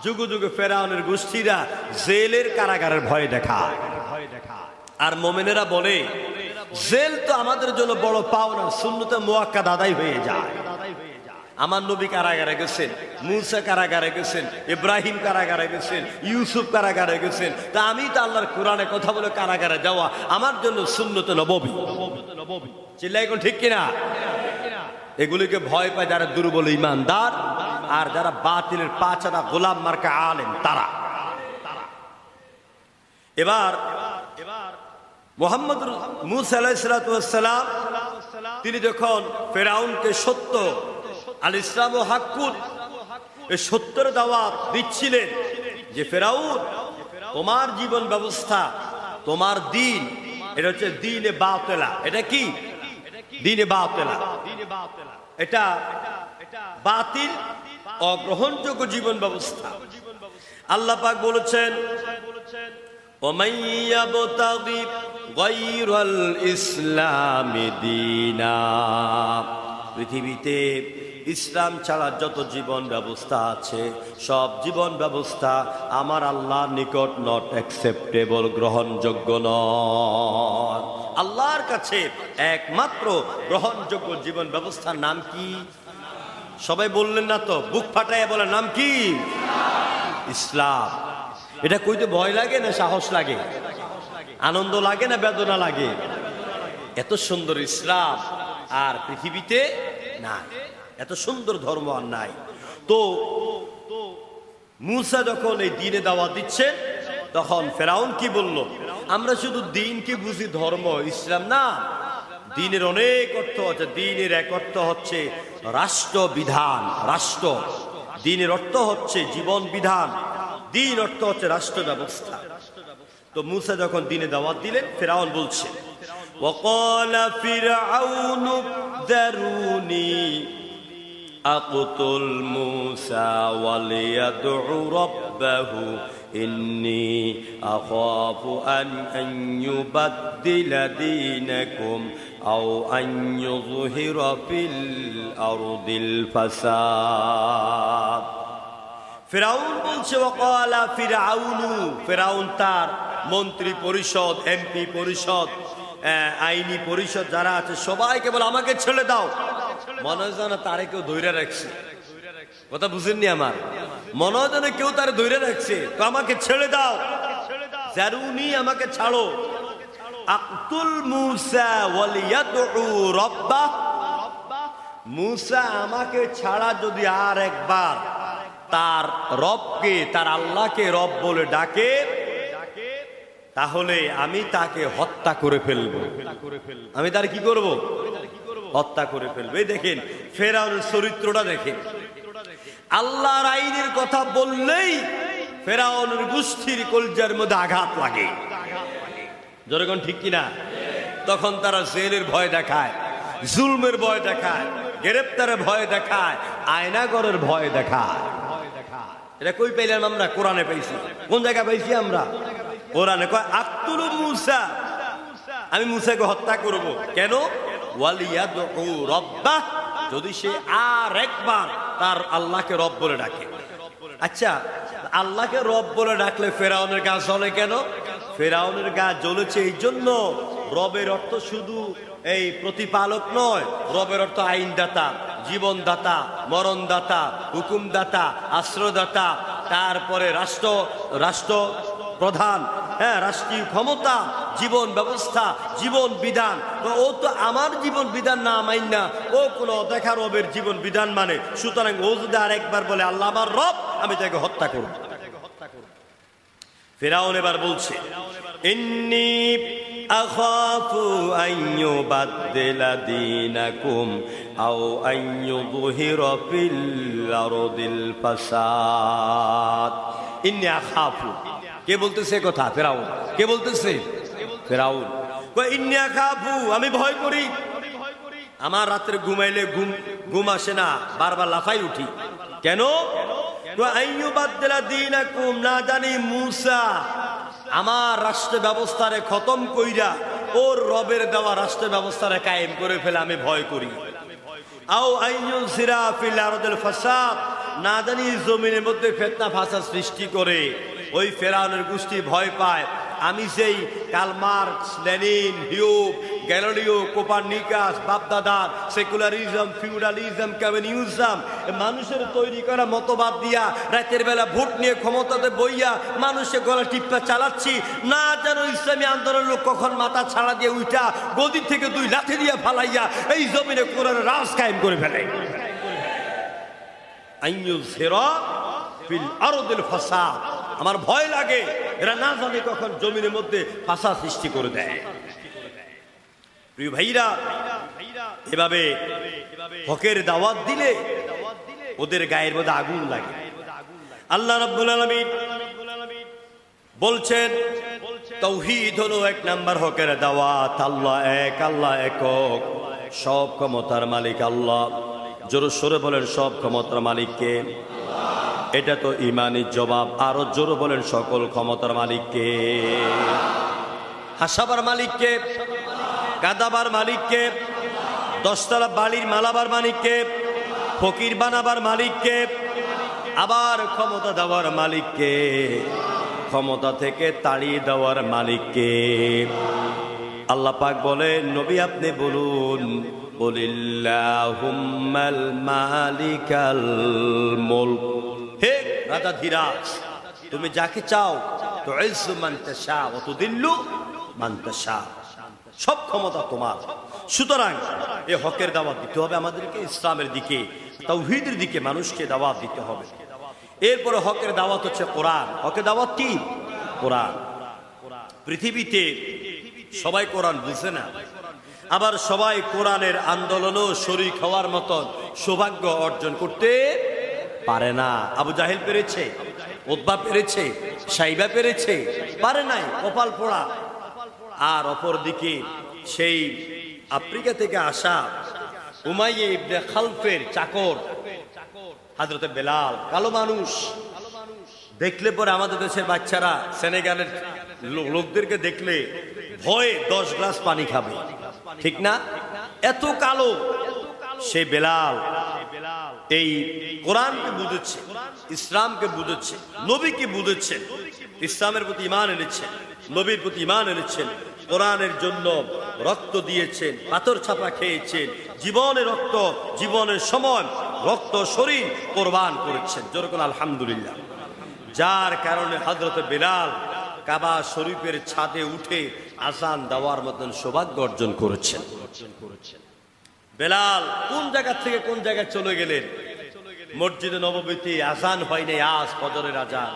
যুগে যুগে ফেরাউনের গোষ্ঠীরা জেলের কারাগারের ভয় দেখায়। আর মোমেনেরা বলে জেল তো আমাদের জন্য বড় পাওনা, সুন্নতে মুআক্কাদ আদায় হয়ে যায়। আমার নবী কারাগারে গেছেন, মূসা কারাগারে গেছেন, ইব্রাহিম কারাগারে গেছেন, ইউসুফ কারাগারে গেছেন। তা আমি তো আল্লাহর কোরআনে কথা বলে কারাগারে যাওয়া আমার জন্য সুন্নতে নববী। চিল্লাই কোন ঠিক কিনা? এগুলিকে ভয় পায় যারা দুর্বল ঈমানদার আর যারা বাতিলের পাঁচাটা গোলাম মার্কা আলেম তারা। এবার মুহাম্মদ মূসা আলাইহিস সালাতু ওয়াস সালাম তিনি যখন ফেরাউনকে সত্য আল ইসলাম ও হাক্কুন, এই সত্যের দাওয়াত দিচ্ছিলেন যে ফেরাউন তোমার জীবন ব্যবস্থা, তোমার দিন, এটা হচ্ছে দ্বীনে বাতিলা। এটা কি? দ্বীনে বাতিলা। এটা বাতিল, অগ্রহণযোগ্য জীবন ব্যবস্থা। আল্লাহ পাক বলেছেন وَمَن يَبْتَغِ غَيْرَ الْإِسْلَامِ دِينًا, পৃথিবীতে ইসলাম ছাড়া যত জীবন ব্যবস্থা আছে সব জীবন ব্যবস্থা আমার আল্লাহর নিকট নট অ্যাকসেপ্টেবল, গ্রহণযোগ্য নয়। আল্লাহর কাছে একমাত্র গ্রহণযোগ্য জীবন ব্যবস্থার নাম কি? সবাই বললেন না তো, বুক ফাটাইয়া বলেন, নাম কি? ইসলাম। এটা কইতে ভয় লাগে না সাহস লাগে? আনন্দ লাগে না বেদনা লাগে? এত সুন্দর ইসলাম আর পৃথিবীতে নাই, এত সুন্দর ধর্ম আর নাই। তো মূসা যখন এই দ্বীনে দাওয়াত দিচ্ছেন তখন ফেরাউন কি বলল? আমরা শুধু দ্বীনকে বুঝি ধর্ম, ইসলাম না। দ্বীনের অনেক অর্থ আছে। দ্বীনের এক অর্থ হচ্ছে রাষ্ট্রবিধান, রাষ্ট্র। দ্বীনের অর্থ হচ্ছে জীবন বিধান, দ্বীন অর্থ হচ্ছে রাষ্ট্র ব্যবস্থা। তো মূসা যখন দ্বীনে দাওয়াত দিলেন, ফেরাউন বলছে وقال فرعون ذروني أقتل موسى وليدع ربه إني أخاف أن يبدل دينكم أو أن يظهر في الأرض الفساد। ফেরাউন বলছে ওয়াকালা ফিরআউনু, ফেরাউন তার মন্ত্রী পরিষদ, এমপি পরিষদ, আইনি পরিষদ যারা আছে সবাইকে বলে আমাকে ছেড়ে দাও। মনে হয় যেন তারে কেউ ধৈর্য রাখছে। কথা বুঝেননি আমার? মনে হয় যেন কেউ তারে ধৈর্য রাখছে, তো আমাকে ছেড়ে দাও, জারুনি, আমাকে ছাড়ো। আক্তুল মূসা ওয়ালিয়াদউ রাব্বাহ, মূসা আমাকে ছাড়া যদি আর একবার তার রবকে, তার আল্লাহকে রব বলে ডাকে, তাহলে আমি তাকে হত্যা করে ফেলবো। আমি তার কি করব? হত্যা করে ফেলবো। এই দেখেন ফেরাউনের চরিত্রটা দেখেন। আল্লাহর আইনের কথা বললেই ফেরাউনের গোষ্ঠীর কলজার মধ্যে আঘাত লাগে। যখন ঠিক কিনা? তখন তারা জেলের ভয় দেখায়, জুলমের ভয় দেখায়, গ্রেপ্তারের ভয় দেখায়, আয়নাগরের ভয় দেখায়। এটা কই পাইলাম আমরা? কোরআনে পাইছি। কোন জায়গায় পাইছি আমরা? কোরআনে কয় আক্তুল মূসা, আমি মূসাকে হত্যা করব। কেন? ওয়ালিয়াদউ রাব্বাহ, যদি সে আর একবার তার আল্লাহকে রব বলে ডাকে। আচ্ছা, আল্লাহকে রব বলে ডাকলে ফেরাউনের গা জ্বলে কেন? ফেরাউনের গা জ্বলেছে এই জন্য, রবের অর্থ শুধু এই প্রতিপালক নয়, রবের অর্থ আইনদাতা, জীবনদাতা, মরণদাতা, হুকুমদাতা, আশ্রয়দাতা, তারপরে রাষ্ট্র প্রধান, হ্যাঁ, রাষ্ট্রীয় ক্ষমতা, জীবন ব্যবস্থা, জীবন বিধান। ও তো আমার জীবন বিধান না মাইন না, ও কোনো দেখা রবের জীবন বিধান মানে। সুতরাং ও যদি আর একবার বলে আল্লাহ আমার রব, আমি তাকে হত্যা করব। ফিরআউন এবার বলছে ইন্নী আখাফু আন ইউবাদদিলা দীনাকুম আও আন ইউযহিরা ফিল আরদিল ফাসাদ। ইন্নী আখাফু, কে বলতেছে কথা? ফেরাউন। কে বলতেছে? ফেরাউন। ইন্নী আখাফু, আমি ভয় করি। আমার রাত্রে ঘুমাইলে ঘুম আসে না, বারবার লাফাই উঠি। কেন? না জানি মূসা আমার রাষ্ট্র ব্যবস্থারে খতম কইরা ওর রবের দেওয়া রাষ্ট্র ব্যবস্থারে কায়েম করে ফেলে আমি ভয় করি। আও আইয়ুসিরা ফিল আরদিল ফাসাদ, না জানি জমিনের মধ্যে ফিতনা ফাসাদ সৃষ্টি করে। ওই ফেরাউনের গোষ্ঠী ভয় পায় আমি সেই Karl Marx, Lenin, Hugh, Galileo, Copernicus, বাপদাদার সেকুলারিজম, ফিউডালিজম, কমিউনিজম, মানুষের তৈরি করা মতবাদ দিয়া রাতের বেলা ভোট নিয়ে ক্ষমতাতে বইয়া মানুষের গলা টিপ্পা চালাচ্ছি। না যেন ইসলামী আন্দোলনের লোক কখন মাথা ছাড়া দিয়ে উঠা গদি থেকে 2 লাঠি দিয়া ফালাইয়া এই জমিনে কোরআনের রাজ কায়েম করে ফেলে। আইয়ুযহিরা ফিল আরদিল ফাসাদ, আমার ভয় লাগে এরা না জানে কখন জমিনের মধ্যে ফাসাদ সৃষ্টি করে দেয়। প্রিয় ভাইরা, এভাবে হকের দাওয়াত দিলে ওদের গায়ের মধ্যে আগুন লাগে। আল্লাহ রাব্বুল আলামিন বলছেন তাওহীদ হলো 1 নাম্বার হকের দাওয়াত। আল্লাহ এক, আল্লাহ একক, সব ক্ষমতার মালিক আল্লাহ। জোরে সোরে বলেন সব ক্ষমতার মালিক কে? এটা তো ইমানি জবাব। আরো জোরে বলেন সকল ক্ষমতার মালিক কে? হাসাবার মালিক কে? গাদাবার মালিক কে? 10 তলা বালির মালাবার মালিক কে? ফকির বানাবার মালিক কে? আবার ক্ষমতা দেওয়ার মালিক কে? ক্ষমতা থেকে তাড়িয়ে দেওয়ার মালিক কে? আল্লাহ পাক বলে নবী আপনি বলুন বলিল্লাহুম্মাল মালিকাল মুলক, হে রাজা ধীরাজ, তুমি যাকে চাও তো ইজ্জু মান তাশা ওয়া তুদিল্লু মান তাশা, সব ক্ষমতা তোমার। সুতরাং এই হকের দাওয়াত দিতে হবে আমাদেরকে, ইসলামের দিকে, তাওহীদের দিকে মানুষকে দাওয়াত দিতে হবে। এরপরে হকের দাওয়াত হচ্ছে কোরআন। হকের দাওয়াত কি? কোরআন। পৃথিবীতে সবাই কোরআন বুঝে না, আবার সবাই কোরআনের আন্দোলনও শরীক হওয়ার মতন সৌভাগ্য অর্জন করতে পারে না। আবু জাহেল পেরেছে, উতবা পেরেছে, সাইবা পেরেছে, পারে নাই, কপাল পোড়া। আর অপরদিকে সেই আফ্রিকা থেকে আসা উমাইয়া ইবনে খালফের চাকর হযরতে বেলাল, কালো মানুষ, দেখলে পরে আমাদের দেশের বাচ্চারা সেনেগালের লোকদেরকে দেখলে ভয়ে 10 গ্লাস পানি খাবে, ঠিক না? এত কালো। সে বেলাল এই কোরআনকে বুঝেছে, ইসলামকে বুঝেছে, নবীকে বুঝেছেন, ইসলামের প্রতি ঈমান এনেছেন, নবীর প্রতি ঈমান এনেছেন, কোরআনের জন্য রক্ত দিয়েছেন, পাথর ছাপা খেয়েছেন, জীবনের রক্ত, জীবনের সময় রক্ত শরীর কোরবান করেছেন। যেরকম আলহামদুলিল্লাহ। যার কারণে হযরত বেলাল কাবা শরীফের ছাদে উঠে আজান দেওয়ার মতন সৌভাগ্য অর্জন করেছেন। বেলাল কোন জায়গা থেকে কোন জায়গায় চলে গেলেন। মসজিদে নববীতে আজান হয় নাই, আজ ফজরের আজান।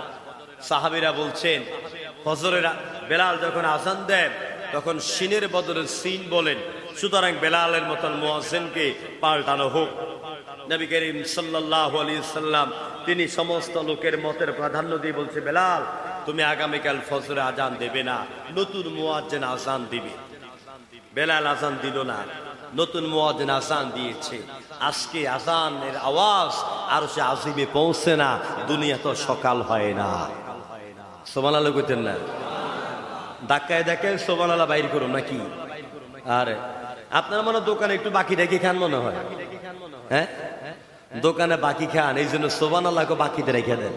সাহাবীরা বলছেন ফজরের বেলাল যখন আজান দেন তখন সিনের বদলে সিন বলেন, সুতরাং বেলালের মতন মুয়াজ্জিনকে পাল্টানো হোক। নবী করিম সাল্লাল্লাহু আলাইহি সাল্লাম তিনি সমস্ত লোকের মতের প্রাধান্য দিয়ে বলছে, বেলাল তুমি আগামীকাল ফজরে আজান দেবে না, নতুন মুয়াজ্জিন আজান দিবে। বেলাল আজান দিল না, নতুন মুয়াজ্জিন আজান দিয়েছে। আজকে আজানের আওয়াজ আরশে আজিমে পৌঁছে না, দুনিয়া তো সকাল হয় না। সুবহানাল্লাহ কইতেন না? ধাক্কায় ধাক্কায় সুবহানাল্লাহ বাইর করুন নাকি? আরে আপনার মনে দোকানে একটু বাকি রেখে খান মনে হয়, হ্যাঁ দোকানে বাকি খান, এই জন্য সুবহানাল্লাহকে বাকিতে রেখে দেন।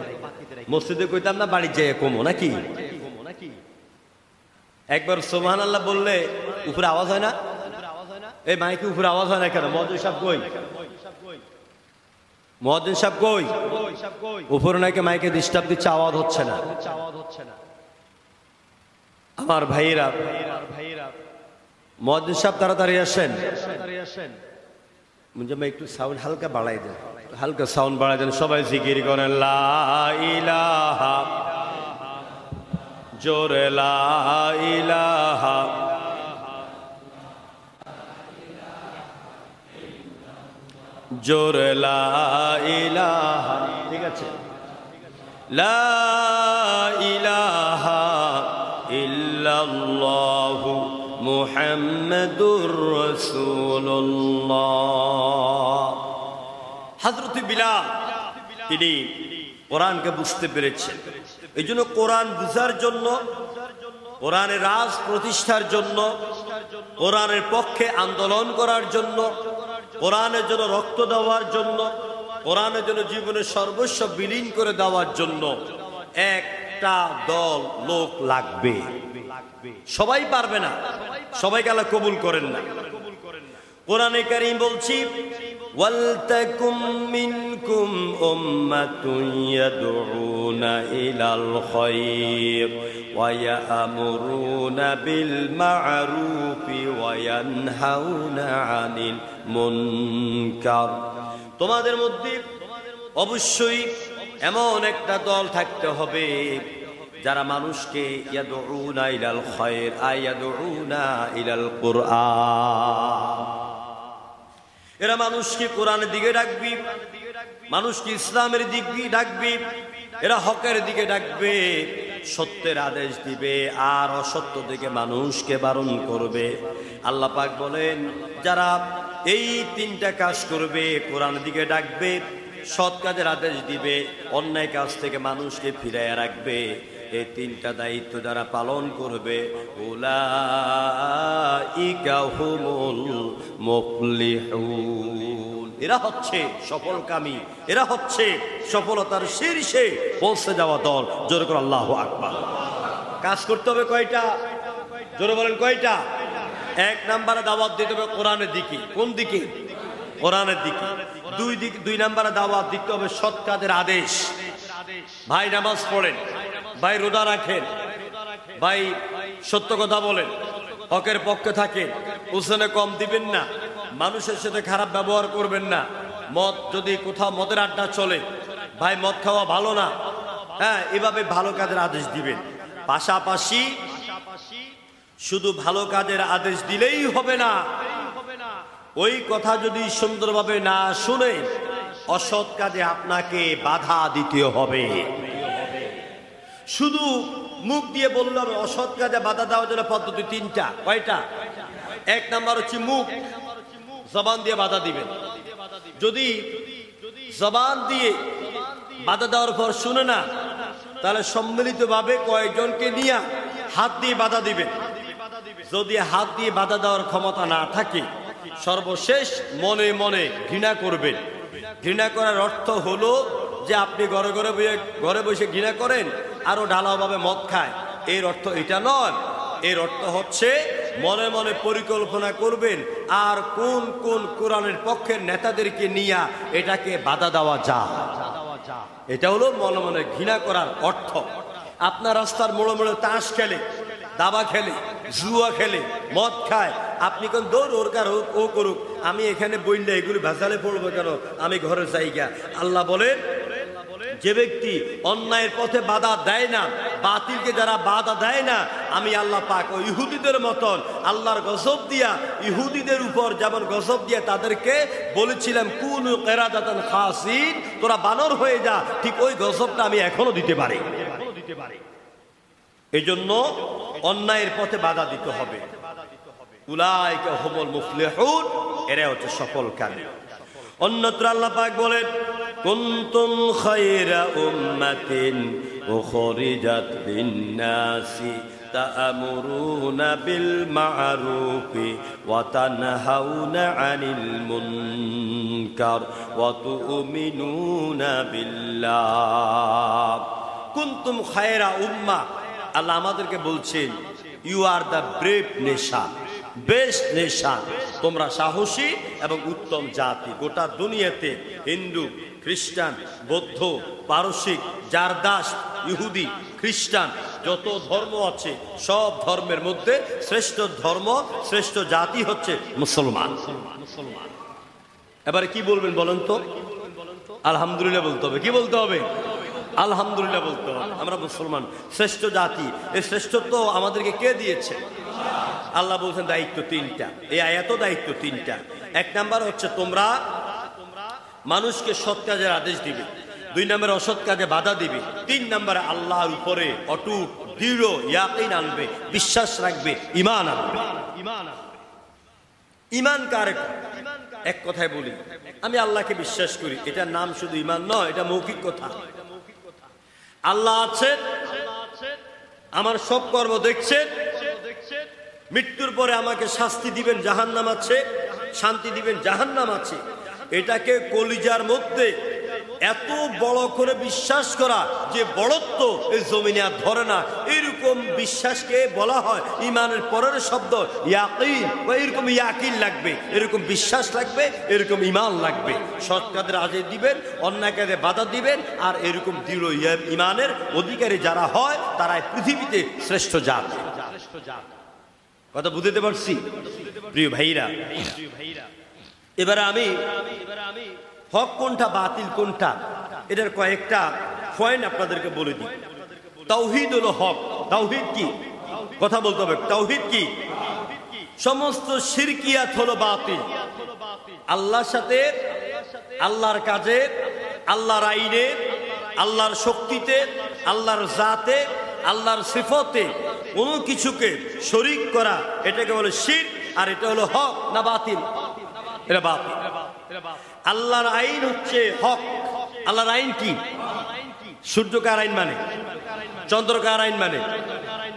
মসজিদে কইতাম না, বাড়ি যেয়ে কমো নাকি? একবার সুবহানাল্লাহ বললে উপরে আওয়াজ হয় না? এই মাইকে উপরে আওয়াজ হয় না কেন? মুয়াজ্জিন সাহেব কই? মুয়াজ্জিন সাহেব কই? উপরে নাকি মাইকে ডিস্টার্ব দিচ্ছে, আওয়াজ হচ্ছে না। আমার ভাইরা মুয়াজ্জিন সাহেব তাড়াতাড়ি আসেন। একটু সাউন্ড হালকা বাড়াই দেন, হালকা সাউন্ড বাড়াই দেন। সবাই জিকির করেন লা ইলাহা, জোরে লা ইলাহা, জোরে লা ইলাহা। ঠিক আছে, লা ইলাহা ইল্লাল্লাহু মুহাম্মাদুর রাসূলুল্লাহ। হযরত বিলাল তিনি কোরআনকে বুঝতে পেরেছেন। এই জন্য কোরআন বুঝার জন্য, কোরআনের রাজ প্রতিষ্ঠার জন্য, কোরআনের পক্ষে আন্দোলন করার জন্য, কোরআনের জন্য রক্ত দেওয়ার জন্য, কোরআনের জন্য জীবনের সর্বস্ব বিলীন করে দেওয়ার জন্য একটা দল লোক লাগবে। সবাই পারবে না, সবাইকে আল্লাহ কবুল করেন না। কোরআনে কারীম বলছি, ওয়ালতাকুম মিনকুম উম্মাতুন ইয়াদউনা ইলাল খায়র ওয়া ইয়া'মুরুনা বিল মা'রুফি ওয়া ইয়ানহাউনা আনিল মুনকার। তোমাদের মধ্যে অবশ্যই এমন একটা দল থাকতে হবে যারা মানুষকে ইয়াদউনা ইলাল খায়র আয়াদউনা ইলাল কুরআন, এরা মানুষকে কোরআনের দিকে ডাকবে, মানুষকে ইসলামের দিকে ডাকবে, এরা হকের দিকে ডাকবে, সত্যের আদেশ দিবে আর অসত্য থেকে মানুষকে বারণ করবে। আল্লাহ পাক বলেন যারা এই তিনটা কাজ করবে, কোরআনের দিকে ডাকবে, সৎ কাজের আদেশ দিবে, অন্যায় কাজ থেকে মানুষকে ফিরাইয়া রাখবে, এই তিনটা দায়িত্ব যারা পালন করবে, উলাইকা হুমুল মুফলিহুন, এরা হচ্ছে সফলকামী, এরা হচ্ছে সফলতার শীর্ষে পৌঁছে যাওয়া দল। জোরে করে আল্লাহু আকবার। কাজ করতে হবে কয়টা? জোরে বলেন কয়টা? এক নম্বরে দাওয়াত দিতে হবে কোরআনের দিকে। কোন দিকে? কোরআনের দিকে। দুই নম্বরে দাওয়াত দিতে হবে সৎ কাজের আদেশ। ভাই নামাজ পড়েন, ভাই রোজা রাখেন, ভাই সত্য কথা বলেন, হকের পক্ষে থাকেন, ওজনে কম দিবেন না, মানুষের সাথে খারাপ ব্যবহার করবেন না। মদ যদি কোথাও মদের আড্ডা চলে, ভাই মদ খাওয়া ভালো না, হ্যাঁ এভাবে ভালো কাজের আদেশ দিবেন। পাশাপাশি শুধু ভালো কাজের আদেশ দিলেই হবে না, ওই কথা যদি সুন্দরভাবে না শুনে অসৎ কাজে আপনাকে বাধা দিতে হবে। শুধু মুখ দিয়ে বললাম অসৎ কাজে বাধা দেওয়ার জন্য পদ্ধতি তিনটা। কয়টা? এক নাম্বার হচ্ছে মুখ, জবান দিয়ে বাধা দিবেন। যদি জবান দিয়ে বাধা দেওয়ার পর শুনে না, তাহলে সম্মিলিতভাবে কয়েকজনকে নিয়ে হাত দিয়ে বাধা দিবেন। যদি হাত দিয়ে বাধা দেওয়ার ক্ষমতা না থাকে, সর্বশেষ মনে মনে ঘৃণা করবেন। ঘৃণা করার অর্থ হলো যে আপনি ঘরে বসে ঘৃণা করেন, আরো ঢালাওভাবে মদ খায়, এর অর্থ এটা নয়। এর অর্থ হচ্ছে মনে মনে পরিকল্পনা করবেন আর কোন কোন কোরআনের পক্ষের নেতাদেরকে নিয়ে এটাকে বাধা দেওয়া যায়। এটা হলো মনে মনে ঘৃণা করার অর্থ। আপনার রাস্তার মোড়ে মোড়ে তাস খেলে, দাবা খেলে, জুয়া খেলে, মদ খায়, আপনি কোন দৌড় ওর কার হোক ও করুক, আমি এখানে বললে এগুলি ভেজালে পড়বো কেন, আমি ঘরের জায়গা। আল্লাহ বলেন যে ব্যক্তি অন্যায়ের পথে বাধা দেয় না, বাতিলকে যারা বাধা দেয় না, আমি আল্লাহ পাক ওই ইহুদিদের মতন আল্লাহর গজব দিয়া, ইহুদিদের উপর যেমন গজব দিয়া তাদেরকে বলেছিলাম কুনু কিরাদাতান খাসিন, তোরা বানর হয়ে যা, ঠিক ওই গজবটা আমি এখনো দিতে পারি। এজন্য অন্যায়ের পথে বাধা দিতে হবে। উলাইকা হুমুল মুফলিহুন, এরা হচ্ছে সফলকারী। অন্যত্র আল্লাহ পাক বলেন কুনতুম খায়রা উম্মাতিন উখরিজাত লিন-নাসি তা'মুরুনা বিল মা'রুফি ওয়া তানহাউনা আনিল মুনকার ওয়া তু'মিনুনা বিল্লাহ। কুনতুম খায়রা উম্মাহ, আল্লাহ আমাদেরকে বলছেন you are the brave nation, best nation, তোমরা সাহসী এবং উত্তম জাতি। গোটা দুনিয়াতে হিন্দু, খ্রিস্টান, বৌদ্ধ, পারসিক, জারদাস, ইহুদি, খ্রিস্টান যত ধর্ম আছে সব ধর্মের মধ্যে শ্রেষ্ঠ ধর্ম, শ্রেষ্ঠ জাতি হচ্ছে মুসলমান। এবারে কি বলবেন বলেন তো? আলহামদুলিল্লাহ বলতে হবে। কি বলতে হবে? আলহামদুলিল্লাহ বলতে হবে। আমরা মুসলমান, শ্রেষ্ঠ জাতি। এই শ্রেষ্ঠত্ব আমাদেরকে কে দিয়েছে? আল্লাহ বলছেন দায়িত্ব তিনটা, এই আয়াত দায়িত্ব তিনটা। এক নাম্বার হচ্ছে তোমরা মানুষকে সৎ কাজের আদেশ দিবে, দুই নম্বরে অসৎ কাজে বাধা দিবে, তিন নম্বরে আল্লাহর উপরে অটুট দৃঢ় ইয়াকিন আনবে, বিশ্বাস রাখবে, ঈমান আনবে। ঈমান কারে? এক কথায় বলি, আমি আল্লাহকে বিশ্বাস করি, এটার নাম শুধু ঈমান নয়, এটা মৌখিক কথা। আল্লাহ আছেন, আমার সব কর্ম দেখছেন, মৃত্যুর পরে আমাকে শাস্তি দিবেন, জাহান্নাম আছে, শান্তি দিবেন, জাহান্নাম আছে। এটাকে কলিজার মধ্যে এত বড় করে বিশ্বাস করা যে বড়ত্ব এই জমিনে আর ধরে না, এরকম বিশ্বাসকে বলা হয় ঈমানের পরের শব্দ ইয়াকিন। এরকম ইয়াকিন লাগবে, এরকম বিশ্বাস লাগবে, এরকম ঈমান লাগবে। সৎ কাজের আদেশ দিবেন, অন্যায় কাজে বাধা দিবেন, আর এরকম দৃঢ় ঈমানের অধিকারী যারা হয় তারাই পৃথিবীতে শ্রেষ্ঠ জাত। কথা বুঝতে পারছি প্রিয় ভাইরা? এবারে আমি হক কোনটা বাতিল কোনটা এটার কয়েকটা পয়েন্ট আপনাদেরকে বলে দিই। তাওহীদ হলো হক। তাওহীদ কি? কথা বলতে হবে। তাওহীদ কি? সমস্ত শিরকিয়াত হলো বাতিল। আল্লাহর সাথে, আল্লাহর কাজে, আল্লাহর আইনে, আল্লাহর শক্তিতে, আল্লাহর জাতে, আল্লাহর সিফতে কোনো কিছুকে শরীক করা, এটাকে বলে শিরক। আর এটা হলো হক না বাতিল? এটা বাতিল। আল্লাহর আইন হচ্ছে হক। আল্লাহর আইন কি? সূর্য কার আইন মানে? চন্দ্র কার আইন মানে?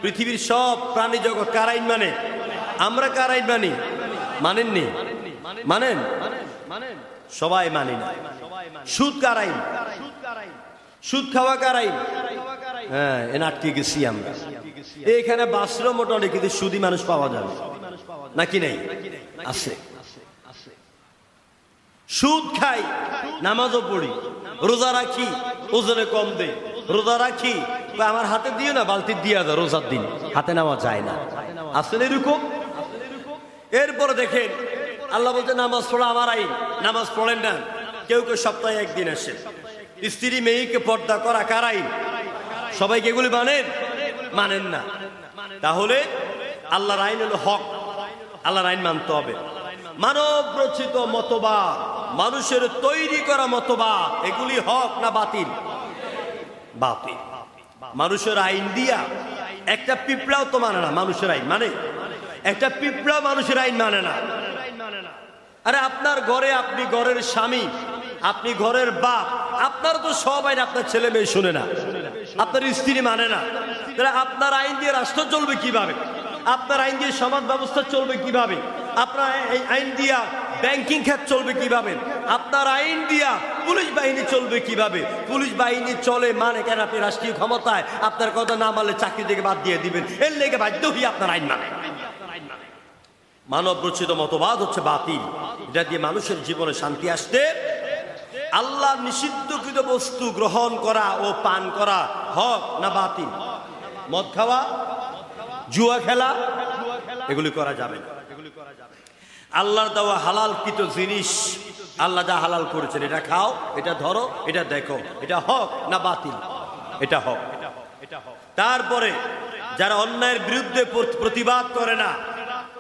পৃথিবীর সব প্রাণী জগৎ কার আইন মানে? আমরা কার আইন মানি? মানেননি? মানেন? সবাই মানি না। সুদ কার আইন? সুদ খাওয়া কার আইন? হ্যাঁ, এ আটকে গেছি আমরা। এখানে বাসরও মোটামুটি, কিন্তু সুদী মানুষ পাওয়া যাবে নাকি? নেই? আছে। সুদ খাই, নামাজও পড়ি, রোজা রাখি, ওজনে কম দেই, রোজা রাখি, আমার হাতে দিও না, বালতি দিয়া দাও, রোজার দিন হাতে নেওয়া যায় না। আসলে এরকম। এরপরে দেখেন আল্লাহ বলতে নামাজ পড়া আমার আইন। নামাজ পড়েন না, কেউ কেউ সপ্তাহে একদিন আসে। স্ত্রী মেয়েকে পর্দা করা কার আইন? সবাইকে এগুলি মানেন? মানেন না। তাহলে আল্লাহর আইন হলো হক। আল্লাহর আইন মানতে হবে। মানব রচিত মতবাদ, মানুষের তৈরি করা মতবাদ, এগুলি হক না বাতিল? বাতিল। মানুষের আইন দিয়া একটা পিঁপড়াও তো মানে না মানুষের আইন মানে। একটা পিঁপড়া মানুষের আইন মানে না। আরে আপনার ঘরে, আপনি ঘরের স্বামী, আপনি ঘরের বাপ, আপনার তো সব আইন আপনার ছেলে মেয়ে শুনে না, আপনার স্ত্রী মানে না। তাহলে আপনার আইন দিয়ে রাষ্ট্র চলবে কিভাবে? আপনার আইন দিয়ে সমাজ ব্যবস্থা চলবে কিভাবে? আপনার আইন দিয়া ব্যাংকিং খাত চলবে কিভাবে? আপনার আইন দিয়া পুলিশ বাহিনী চলবে কিভাবে? পুলিশ বাহিনী চলে মানে কেন? আপনি রাষ্ট্রীয় ক্ষমতায়, আপনার কথা না মানলে চাকরি থেকে বাদ দিয়ে দিবেন, এর লেগে বাধ্য হয়ে আপনার আইন মানে। মানব রচিত মতবাদ হচ্ছে বাতিল। এটা দিয়ে মানুষের জীবনে শান্তি আসতে, আল্লাহ নিষিদ্ধকৃত বস্তু গ্রহণ করা ও পান করা হক না বাতিল? মদ খাওয়া, জুয়া খেলা, এগুলি করা যাবে না। আল্লাহর দেওয়া হালালকৃত জিনিস, আল্লাহ যা হালাল করেছেন, এটা খাও, এটা ধরো, এটা দেখো, এটা হক না বাতিল, এটা হক। তারপরে যারা অন্যায়ের বিরুদ্ধে প্রতিবাদ করে না,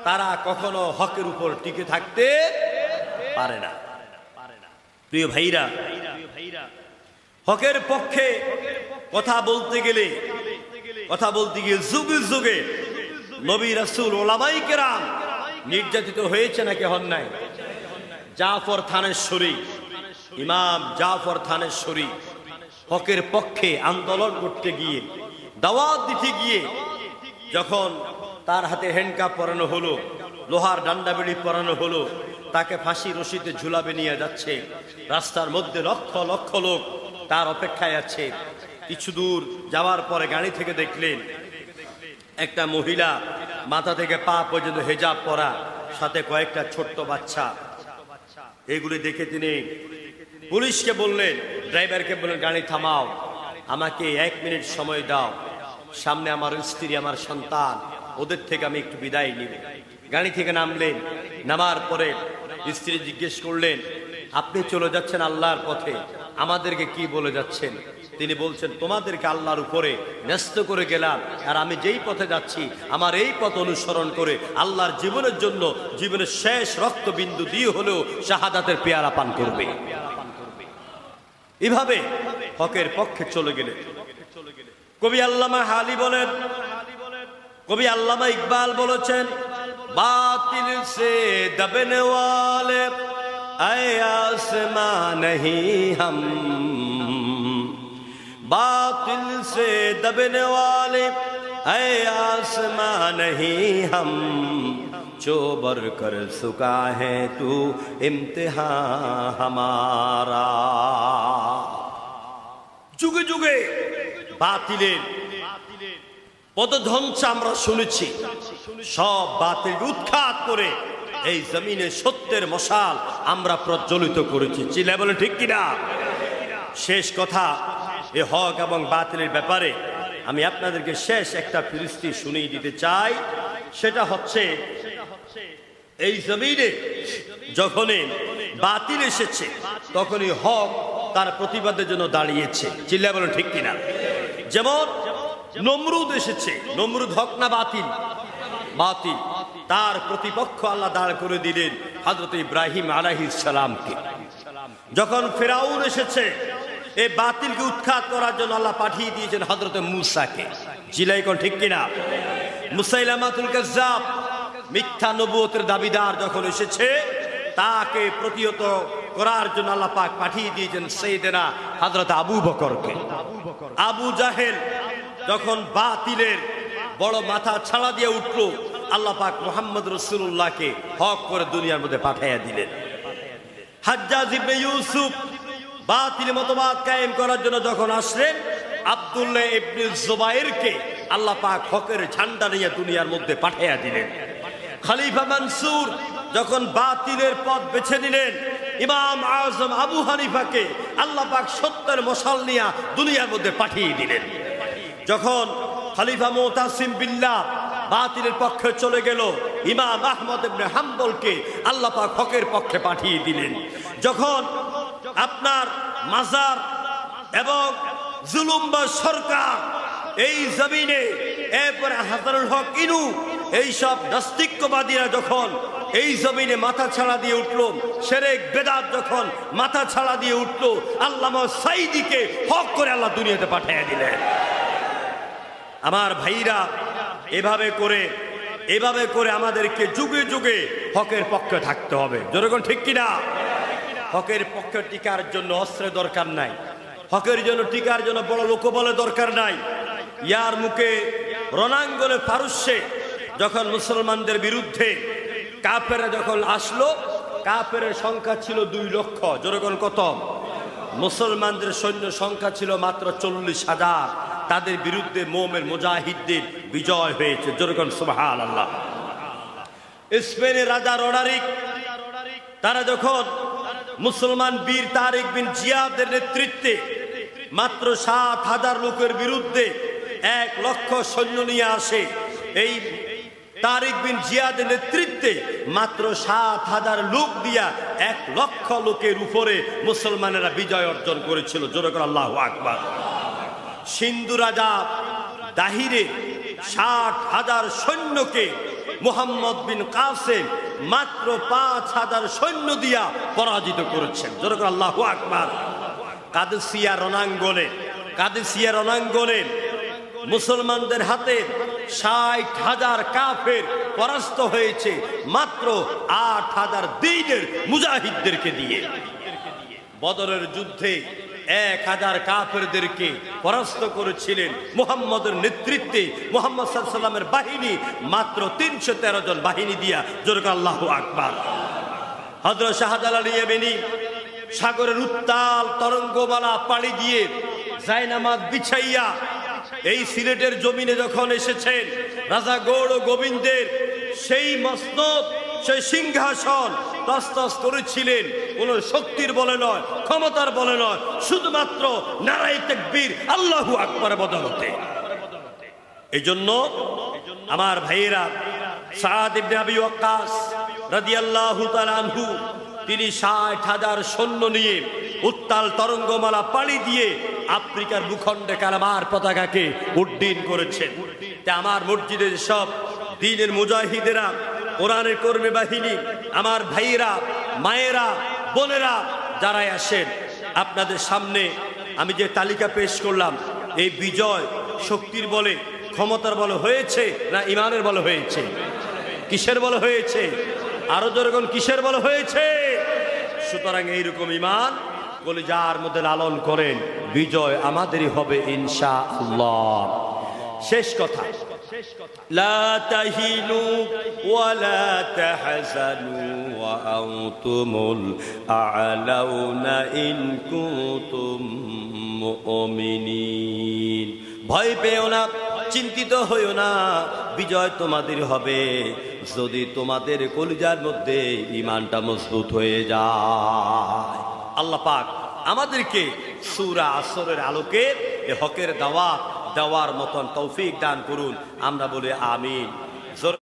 তারা কখনো হকের উপর টিকে থাকতে পারে না। প্রিয় ভাইরা, হকের পক্ষে কথা বলতে গিয়ে যুগে যুগে নবী রাসূল ওলামায়ে কেরাম নির্যাতিত হয়েছে নাকি হন নাই? জাফর থানেশ্বরী, ইমাম জাফর থানেশ্বরী হকের পক্ষে আন্দোলন করতে গিয়ে, দাওয়াত দিতে গিয়ে, যখন তার হাতে হ্যান্ডকাপ পরানো হলো, লোহার ডান্ডা বেড়ি পরানো হলো, তাকে ফাঁসি রশিতে ঝুলাবে নিয়ে যাচ্ছে, রাস্তার মধ্যে লক্ষ লক্ষ লোক তার অপেক্ষায় আছে। কিছু দূর যাওয়ার পরে গাড়ি থেকে দেখলেন একটা মহিলা, মাথা থেকে পা পর্যন্ত হিজাব পরা, সাথে কয়েকটা ছোট্ট বাচ্চা। এগুলি দেখে তিনি পুলিশকে বললেন, ড্রাইভারকে বললেন, গাড়ি থামাও, আমাকে 1 মিনিট সময় দাও, সামনে আমার স্ত্রী, আমার সন্তান, ওদের থেকে আমি একটু বিদায় নিব। গাড়ি থেকে নামলেন, নামার পরে স্ত্রী জিজ্ঞেস করলেন, আপনি চলে যাচ্ছেন আল্লাহর পথে, আমাদেরকে কি বলে যাচ্ছেন? তিনি বলছেন, তোমাদেরকে আল্লাহর উপরে ন্যস্ত করে গেলাম, আর আমি যেই পথে যাচ্ছি, আমার এই পথ অনুসরণ করে আল্লাহর জীবনের জন্য জীবনের শেষ রক্তবিন্দু দিয়ে হলেও শাহাদাতের পেয়ারা পান করবে। এভাবে হকের পক্ষে চলে গেলে কবি আল্লামা হালি বলেন, কবি আল্লামা ইকবাল বলেছেন, বাতিল সে দবনে ওয়ালে আয়ে আসমাঁ नहीं हम, बातिल से दबने वाले ऐ आसमां नहीं हम, जो बर कर चुका है तू इम्तिहान हमारा। যুগে যুগে বাতিলের পদধ্বংস আমরা শুনেছি, সব বাতিল উৎখাত করে এই জমিনে সত্যের মশাল আমরা প্রজ্বলিত করেছি। চিল্লা বলে ঠিক কিনা? শেষ কথা, এ হক এবং বাতিলের ব্যাপারে আমি আপনাদেরকে শেষ একটা ফিরিস্তি শুনিয়ে দিতে চাই। সেটা হচ্ছে, এই জমিনে যখনই বাতিল এসেছে, তখনই হক তার প্রতিবাদের জন্য দাঁড়িয়েছে। চিল্লা বলেন ঠিক কিনা? যেমন নমরুদ এসেছে, নমরুদ হক না বাতিল? বাতিল। তার প্রতিপক্ষ আল্লাহ দাঁড় করে দিলেন হযরত ইব্রাহিম আলাইহিস সালামকে। যখন ফিরাউন এসেছে, এই বাতিলকে উৎখাত করার জন্য আল্লাহ পাঠিয়ে দিয়েছেন হযরত মূসাকে। জিলাই কোন ঠিক কিনা? মুসাইলামাতুল কাজ্জাব মিথ্যা নবুয়তের দাবিদার যখন এসেছে, তাকে প্রতিহত করার জন্য আল্লাহ পাক পাঠিয়ে দিয়েছেন সাইয়েদনা হযরত আবু বকরকে। আবু জাহেল যখন বাতিলের বড় মাথা ছাড়া দিয়ে উঠল, আল্লাহ পাক মুহাম্মদ রাসূলুল্লাহকে হক করে দুনিয়ার মধ্যে পাঠিয়ে দিলেন। হাজ্জাজ ইবনে ইউসুফ বাতিল মতবাদ কায়েম করার জন্য যখন আসলেন, আব্দুল্লাহ ইবনে জুবাইরকে আল্লাহ পাক হকের ঝান্ডা নিয়ে দুনিয়ার মধ্যে পাঠিয়ে দিলেন। খলিফা মনসুর যখন বাতিলের পথ বেছে নিলেন, ইমাম আজম আবু হানিফাকে আল্লাহ পাক সত্যের মশাল নিয়ে দুনিয়ার মধ্যে পাঠিয়ে দিলেন। যখন খলিফা মুতাসিম বিল্লাহ বাতিলের পক্ষে চলে গেল, ইমাম আহমদ ইবনে হাম্বলকে আল্লাহ পাক হকের পক্ষে পাঠিয়ে দিলেন। যখন আপনার মাজার এবং জুলুম বা সরকার এই জমিনে, এরপরে হাসানুল হক ইনু, এইসব নাস্তিক্যবাদীরা যখন এই জমিনে মাথা ছাড়া দিয়ে উঠল, শিরক বেদাত যখন মাথা ছাড়া দিয়ে উঠল, আল্লামা সাঈদীকে হক করে আল্লাহ দুনিয়াতে পাঠিয়ে দিলেন। আমার ভাইরা, এভাবে করে আমাদেরকে যুগে যুগে হকের পক্ষে থাকতে হবে। জনগণ ঠিক কিনা? হকের পক্ষে টিকার জন্য অস্ত্রের দরকার নাই, হকের জন্য টিকার জন্য বড় লোকবলের দরকার নাই। ইয়ার মুখে রণাঙ্গনে পারস্যে যখন মুসলমানদের বিরুদ্ধে কাফেররা যখন আসলো, কাফেরের সংখ্যা ছিল 2 লক্ষ। জনগণ কত? মুসলমানদের সৈন্য সংখ্যা ছিল মাত্র 40,000। তাদের বিরুদ্ধে মোমের মুজাহিদদের বিজয় হয়েছে। জনগণ সুবহানাল্লাহ। স্পেনের রাজা রডারিক, তারা যখন মুসলমান বীর তারিক বিন জিয়াদের নেতৃত্বে মাত্র 7,000 লোকের বিরুদ্ধে 1,00,000 সৈন্য নিয়ে আসে। এই তারিক বিন জিয়াদের নেতৃত্বে মাত্র 7,000 লোক দিয়া 1,00,000 লোকের উপরে মুসলমানেরা বিজয় অর্জন করেছিল। জোরে করে আল্লাহু আকবার। সিন্ধু রাজা দাহিরে 60,000 সৈন্যকে মুহাম্মদ বিন কাসেম মাত্র 5,000 সৈন্য দিয়া পরাজিত করেছেন। জোরে করে আল্লাহু আকবার। কাদেসিয়া রণাঙ্গনে মুসলমানদের হাতে 60,000 কাফের পরাস্ত হয়েছে মাত্র 8,000 দ্বীনের মুজাহিদদেরকে দিয়ে। বদরের যুদ্ধে 1,000 কাফেরদেরকে পরাস্ত করেছিলেন মুহাম্মদের নেতৃত্বে। মুহাম্মদ সাল্লাল্লাহু আলাইহি ওয়াসাল্লামের বাহিনী মাত্র 313 জন বাহিনী দিয়া। জোরে করে আল্লাহু আকবার। হযরত শাহজালাল ইয়েমেনি সাগরের উত্তাল তরঙ্গমালা পাড়ি দিয়ে জায়নামাজ বিছাইয়া এই সিলেটের জমিনে যখন এসেছেন, রাজা গৌড় গোবিন্দের সেই মসনদ, সেই সিংহাসন তসতস করেছিলেন কোন শক্তির বলে নয়, ক্ষমতার বলে নয়, শুধুমাত্র নারায়ে তাকবীর আল্লাহু আকবার বদলতে। এই জন্য আমার ভাইয়েরা, সাদ ইবনে আবি ওয়াক্কাস রাদিয়াল্লাহু তাআলা আনহু তিনি 60,000 সৈন্য নিয়ে উত্তাল তরঙ্গমালা পাড়ি দিয়ে আফ্রিকার ভূখণ্ডে কালেমার পতাকাকে উড্ডীন করেছেন। তা আমার মসজিদের সব দ্বীনের মুজাহিদেরা, কোরআনের কর্মী বাহিনী, আমার ভাইয়েরা, মায়েরা, বোনেরা যারাই আসেন, আপনাদের সামনে আমি যে তালিকা পেশ করলাম, এই বিজয় শক্তির বলে, ক্ষমতার বলে হয়েছে না ইমানের বলে হয়েছে? কিসের বলে হয়েছে? আরো জোরগণ কিসের বলে হয়েছে? সুতরাং এইরকম ইমান কলিজার মধ্যে লালন করেন, বিজয় আমাদেরই হবে ইনশাআল্লাহ। শেষ কথা, লা তাহিনু ওয়া লা তাহজানু ওয়া আনতুমুল আ'লাউনা ইন কুনতুম মুমিনিন। ভয় পেও না, চিন্তিত হইও না, বিজয় তোমাদের হবে যদি তোমাদের কলিজার মধ্যে ঈমানটা মজবুত হয়ে যায়। আল্লাহ পাক আমাদেরকে সূরা আসরের আলোকে এ হকের দাওয়াত দেওয়ার মতন তৌফিক দান করুন। আমরা বলি আমিন।